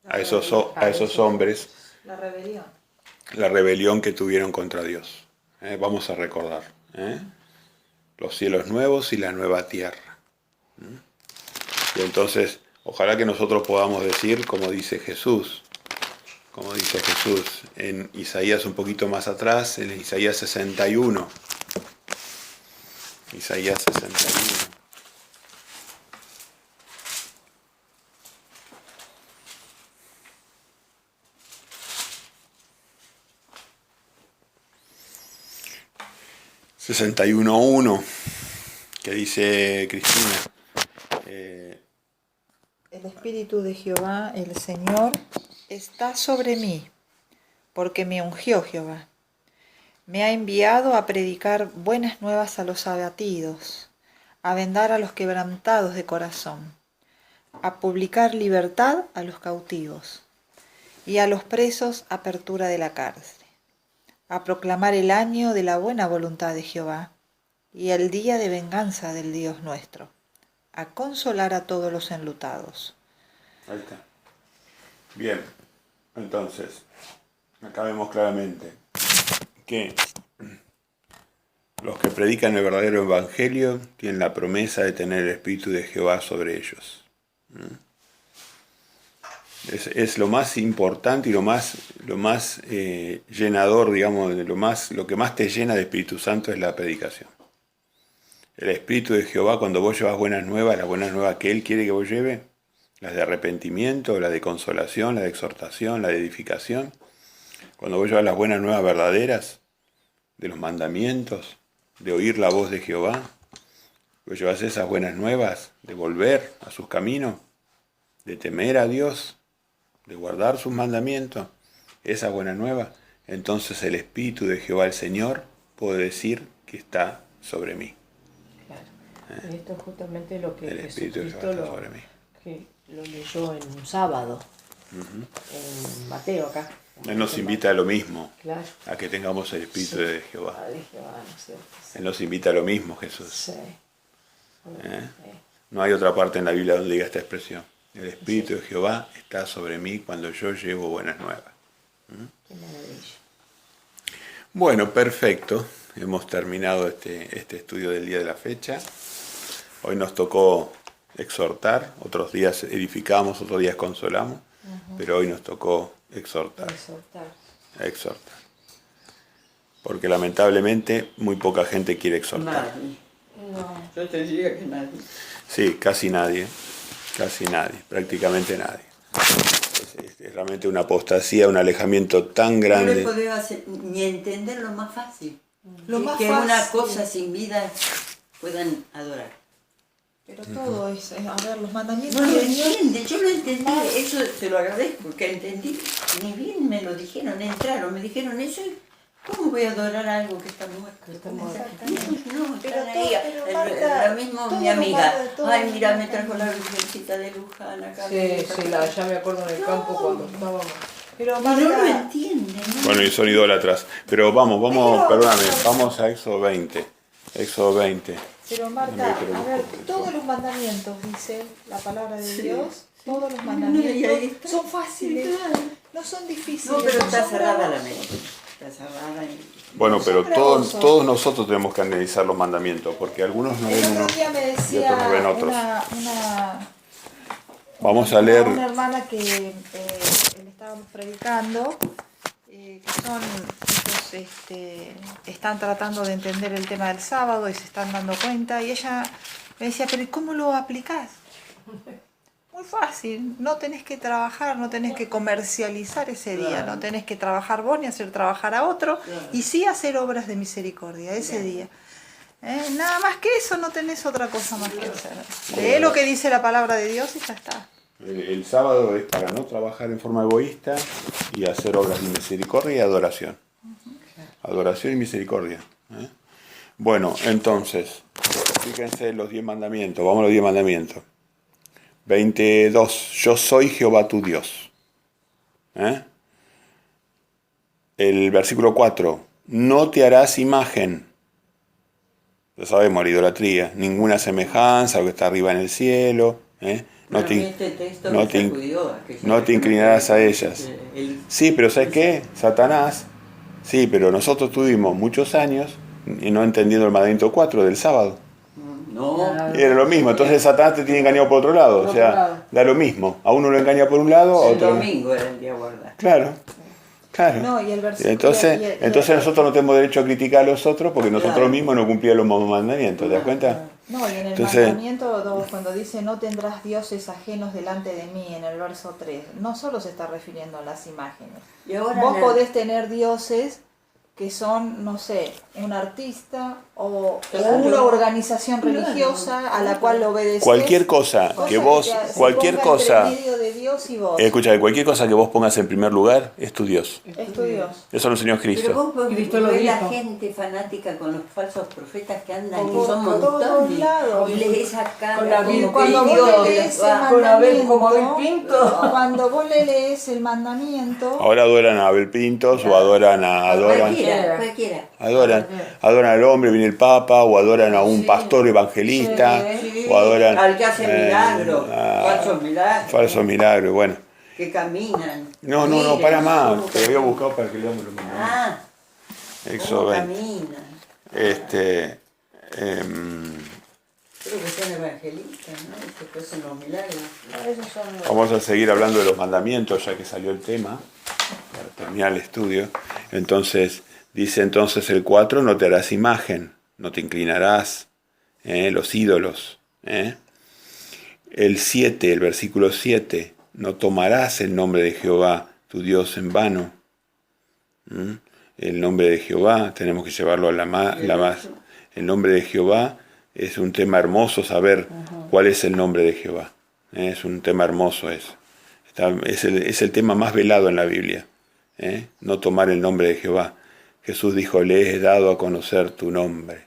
a esos hombres La rebelión. la rebelión que tuvieron contra Dios. Vamos a recordar. Los cielos nuevos y la nueva tierra. Y entonces, ojalá que nosotros podamos decir, como dice Jesús en Isaías un poquito más atrás, en Isaías 61. Isaías 61. (61:1) que dice Cristina. El Espíritu de Jehová, el Señor, está sobre mí, porque me ungió Jehová. Me ha enviado a predicar buenas nuevas a los abatidos, a vendar a los quebrantados de corazón, a publicar libertad a los cautivos y a los presos apertura de la cárcel, a proclamar el año de la buena voluntad de Jehová y el día de venganza del Dios nuestro, a consolar a todos los enlutados. Ahí está. Bien, entonces, acá vemos claramente que los que predican el verdadero evangelio tienen la promesa de tener el Espíritu de Jehová sobre ellos. Es lo más importante y lo más llenador, digamos, lo que más te llena de Espíritu Santo es la predicación. El Espíritu de Jehová, cuando vos llevas buenas nuevas, las buenas nuevas que Él quiere que vos lleves, las de arrepentimiento, las de consolación, las de exhortación, las de edificación, cuando vos llevas las buenas nuevas verdaderas, de los mandamientos, de oír la voz de Jehová, vos llevas esas buenas nuevas, de volver a sus caminos, de temer a Dios, de guardar sus mandamientos, esa buena nueva, entonces el Espíritu de Jehová el Señor puede decir que está sobre mí. Claro. Esto es justamente lo que El Espíritu de Jesucristo Jehová está sobre mí. que lo leyó en un sábado, en Mateo acá. Él nos invita a lo mismo, Claro. a que tengamos el Espíritu de Jehová. Ah, de Jehová, ¿no es cierto? Sí. Él nos invita a lo mismo, Jesús. Sí. No hay otra parte en la Biblia donde diga esta expresión. El Espíritu de Jehová está sobre mí cuando yo llevo buenas nuevas. Qué maravilla. Bueno, perfecto. Hemos terminado este estudio del día de la fecha. Hoy nos tocó exhortar, otros días edificamos, otros días consolamos, pero hoy nos tocó exhortar. Exhortar. Porque lamentablemente muy poca gente quiere exhortar. Nadie. No. Yo te diría que nadie. Sí, casi nadie, prácticamente nadie. Es realmente una apostasía, un alejamiento tan No grande. le podés hacer ni entender lo más fácil. Lo más que fácil. una cosa sin vida puedan adorar. Pero todo es, a ver, los mandamientos No lo del Señor. entiende, yo lo entendí, eso te lo agradezco, porque entendí, ni bien me lo dijeron, entraron, me dijeron eso, ¿cómo voy a adorar algo que está muerto? Está muerto. No, Pero están todo- ahí. pero Marta, Lo mismo todo mi lo amiga, malo de todo ay lo mira, malo. me trajo la virgencita de Luján acá. Sí, ya me acuerdo en el campo cuando estábamos. Pero No lo Marta, entiende, ¿no? Bueno, y son idólatras. Pero vamos, Pero- perdóname, vamos a Éxodo 20. Éxodo 20. pero Marta, a ver, todos los mandamientos, dice la palabra de Sí, Dios, todos los Y ahí mandamientos está. son fáciles, Claro. no son difíciles. No, pero está son cerrada bravos. la mente, está cerrada y... Bueno, pero Son gravosos. todos nosotros tenemos que analizar los mandamientos, porque algunos no ven El unos otro día me y otros decía no ven otros. una Vamos a leer. Una hermana que le estábamos predicando, que son, ellos están tratando de entender el tema del sábado y se están dando cuenta, y ella me decía, pero ¿y cómo lo aplicás? Muy fácil, no tenés que trabajar, no tenés que comercializar ese día, Claro. no tenés que trabajar vos ni hacer trabajar a otro, Claro. y sí hacer obras de misericordia ese Claro. día. Nada más que eso, no tenés otra cosa más que hacer. Lee lo que dice la palabra de Dios y ya está. El sábado es para no trabajar en forma egoísta y hacer obras de misericordia y adoración. Adoración y misericordia. Bueno, entonces, fíjense los 10 mandamientos. Vamos a los 10 mandamientos. 22. Yo soy Jehová tu Dios. El versículo 4. No te harás imagen. Lo sabemos, la idolatría. Ninguna semejanza a lo que está arriba en el cielo. No Para mí este texto me sacudió, no te inclinarás a ellas. Sí, pero ¿sabes qué? Satanás, sí, pero nosotros tuvimos muchos años y no entendiendo el mandamiento 4 del sábado. No, Y era lo mismo, entonces Satanás te tiene engañado por otro lado. Por O sea, otro lado. da lo mismo. A uno lo engaña por un lado, a el otro. domingo era el día guardar. Claro. Claro. No, y el versículo. Entonces nosotros no tenemos derecho a criticar a los otros porque nosotros Claro. mismos no cumplíamos los mandamientos, ¿te das cuenta? No, y en el Entonces- mandamiento, cuando dice no tendrás dioses ajenos delante de mí, en el verso 3, no solo se está refiriendo a las imágenes. Y ahora Vos podés tener dioses que son, no sé, un artista o Claro. una organización religiosa a la cual obedeces. Cualquier cosa que vos, se cualquier ponga entre cosa, medio de Dios y vos. escucha, cualquier cosa que vos pongas en primer lugar es tu Dios. Es tu Dios. Eso lo enseñó Pero Cristo. vos Cristo lo ves la dijo. gente fanática con los falsos profetas que andan, que Por son todos montones. lados. Y lees acá Con la como Biblia. que Cuando vos Dios lees les el va. Con Abel como Abel mandamiento, Pinto. cuando vos le lees el mandamiento, Ahora adoran a Abel Pintos o adoran Cualquiera. adoran al hombre, viene el Papa, o adoran a un pastor evangelista, Sí, o adoran al que hace milagros, a falsos milagros, falsos milagros. Bueno, que caminan. no, Miren, para más, cómo te lo había caminan. buscado para que leamos los mandamientos. Ah, Éxodo cómo 20. caminan. Creo que son evangelistas, ¿no? Y que hacen los milagros. Vamos a seguir hablando de los mandamientos, ya que salió el tema, para terminar el estudio. Entonces, dice entonces el 4, no te harás imagen, no te inclinarás, los ídolos. El 7, el versículo 7, no tomarás el nombre de Jehová, tu Dios, en vano. El nombre de Jehová, tenemos que llevarlo a la más. El nombre de Jehová es un tema hermoso, saber cuál es el nombre de Jehová. Es un tema hermoso eso. Es el tema más velado en la Biblia. No tomar el nombre de Jehová. Jesús dijo, le he dado a conocer tu nombre.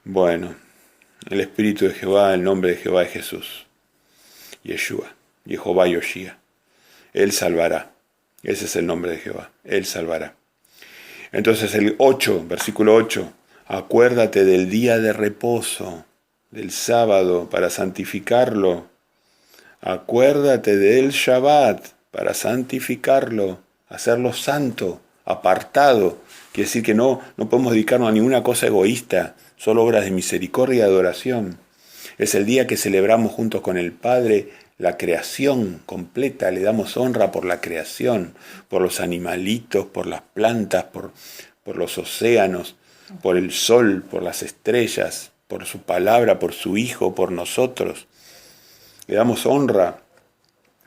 Bueno, el Espíritu de Jehová, el nombre de Jehová es Jesús. Yeshua, Jehová Yoshia. Él salvará. Ese es el nombre de Jehová. Él salvará. Entonces el 8, versículo 8. Acuérdate del día de reposo, del sábado, para santificarlo. Acuérdate del Shabbat, para santificarlo, hacerlo santo, apartado. Quiere decir que no podemos dedicarnos a ninguna cosa egoísta, solo obras de misericordia y adoración. Es el día que celebramos juntos con el Padre la creación completa, le damos honra por la creación, por los animalitos, por las plantas, por los océanos, por el sol, por las estrellas, por su palabra, por su Hijo, por nosotros. Le damos honra.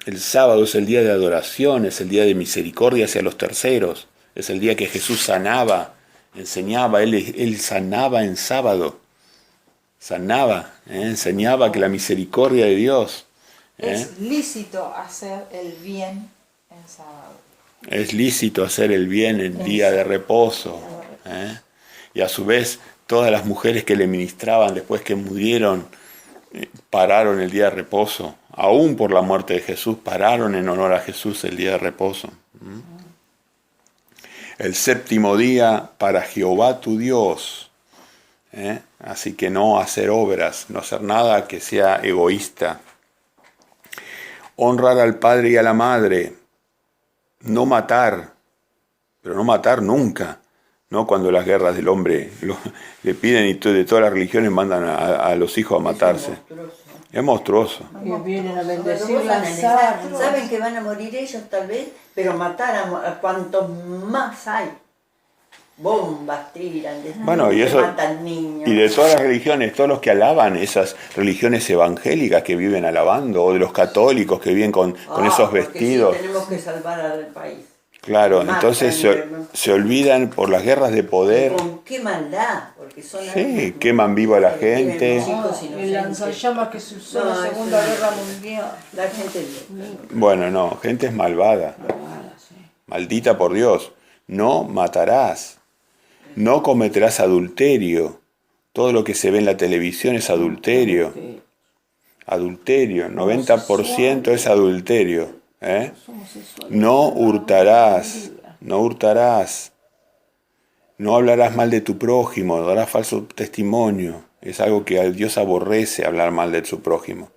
El sábado es el día de adoración, es el día de misericordia hacia los terceros, es el día que Jesús sanaba, enseñaba, Él sanaba en sábado, enseñaba que la misericordia de Dios. es lícito hacer el bien en sábado. Es lícito hacer el bien en día de reposo. Y a su vez, todas las mujeres que le ministraban después que murieron, pararon el día de reposo. Aún por la muerte de Jesús, pararon en honor a Jesús el día de reposo. El séptimo día para Jehová tu Dios. Así que no hacer obras, no hacer nada que sea egoísta. Honrar al padre y a la madre. No matar, pero no matar nunca. No cuando las guerras del hombre le piden y de todas las religiones mandan a los hijos a matarse. Es monstruoso. Y vienen a Pero bendecir vos las analizás, armas. saben que van a morir ellos tal vez, pero matar a cuantos más hay. Bombas tiran, Bueno, y eso, matan niños. y de todas las religiones, todos los que alaban esas religiones evangélicas que viven alabando, o de los católicos que viven con esos porque vestidos. sí, tenemos que salvar al país. Claro, Matan, entonces ¿no? se olvidan por las guerras de poder. ¿Con qué maldad? Porque son Sí, queman vivo a la que tienen gente. los hijos El inocentes. lanzallamas que se usó en No, la eso Segunda no. Guerra Mundial. La gente Bueno, no, gente es malvada. Maldita por Dios. No matarás. No cometerás adulterio. Todo lo que se ve en la televisión es adulterio. Adulterio, 90% es adulterio. No hurtarás. No hurtarás. No hablarás mal de tu prójimo, no darás falso testimonio. Es algo que a Dios aborrece, hablar mal de su prójimo.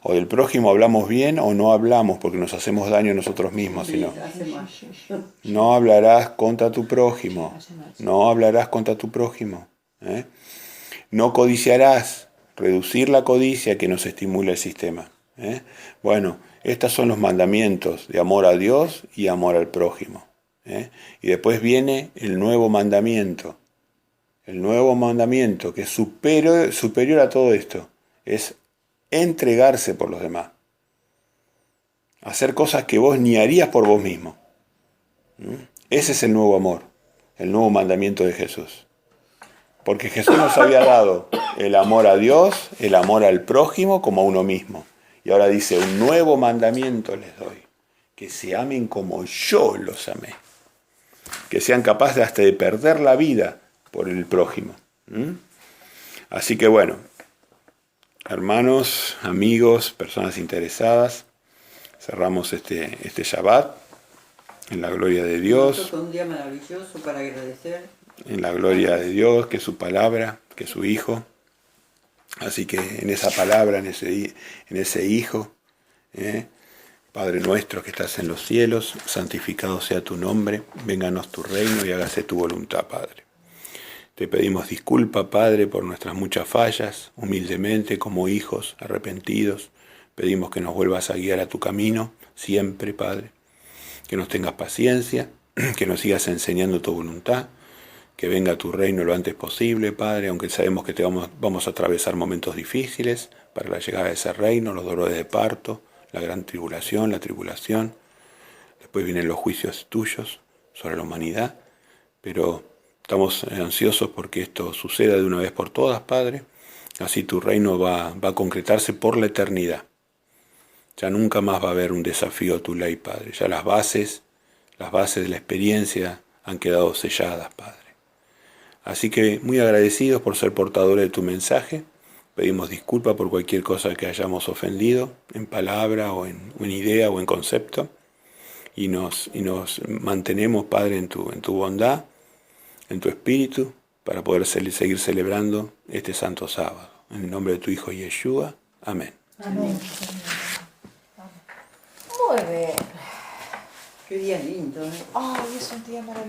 O del prójimo hablamos bien o no hablamos porque nos hacemos daño a nosotros mismos. Sino, hace mal. no hablarás contra tu prójimo. No hablarás contra tu prójimo. No codiciarás. Reducir la codicia que nos estimula el sistema. ¿eh? Bueno, estos son los mandamientos de amor a Dios y amor al prójimo, ¿eh? Y después viene el nuevo mandamiento. El nuevo mandamiento, que es superior a todo esto, es entregarse por los demás. Hacer cosas que vos ni harías por vos mismo. Ese es el nuevo amor, el nuevo mandamiento de Jesús. Porque Jesús nos había dado el amor a Dios, el amor al prójimo como a uno mismo. Y ahora dice, un nuevo mandamiento les doy, que se amen como yo los amé. Que sean capaces hasta de perder la vida por el prójimo. Así que bueno, hermanos, amigos, personas interesadas, cerramos este Shabbat en la gloria de Dios. Fue un día maravilloso para agradecer. En la gloria de Dios, que es su palabra, que es su Hijo. Así que en esa palabra, en ese Hijo, Padre nuestro que estás en los cielos, santificado sea tu nombre, vénganos tu reino y hágase tu voluntad, Padre. Te pedimos disculpa, Padre, por nuestras muchas fallas, humildemente, como hijos arrepentidos. Pedimos que nos vuelvas a guiar a tu camino, siempre, Padre. Que nos tengas paciencia, que nos sigas enseñando tu voluntad, que venga tu reino lo antes posible, Padre, aunque sabemos que vamos a atravesar momentos difíciles para la llegada de ese reino, los dolores de parto, la gran tribulación, la tribulación. Después vienen los juicios tuyos sobre la humanidad, pero estamos ansiosos porque esto suceda de una vez por todas, Padre. Así tu reino va a concretarse por la eternidad. Ya nunca más va a haber un desafío a tu ley, Padre. Ya las bases de la experiencia han quedado selladas, Padre. Así que muy agradecidos por ser portadores de tu mensaje. Pedimos disculpas por cualquier cosa que hayamos ofendido, en palabra o en idea o en concepto. Y nos mantenemos, Padre, en tu bondad, en tu espíritu, para poder seguir celebrando este santo sábado. En el nombre de tu Hijo Yeshua. Amén. Amén. Muy bien. Qué día lindo, ¿eh? Ay, es un día maravilloso.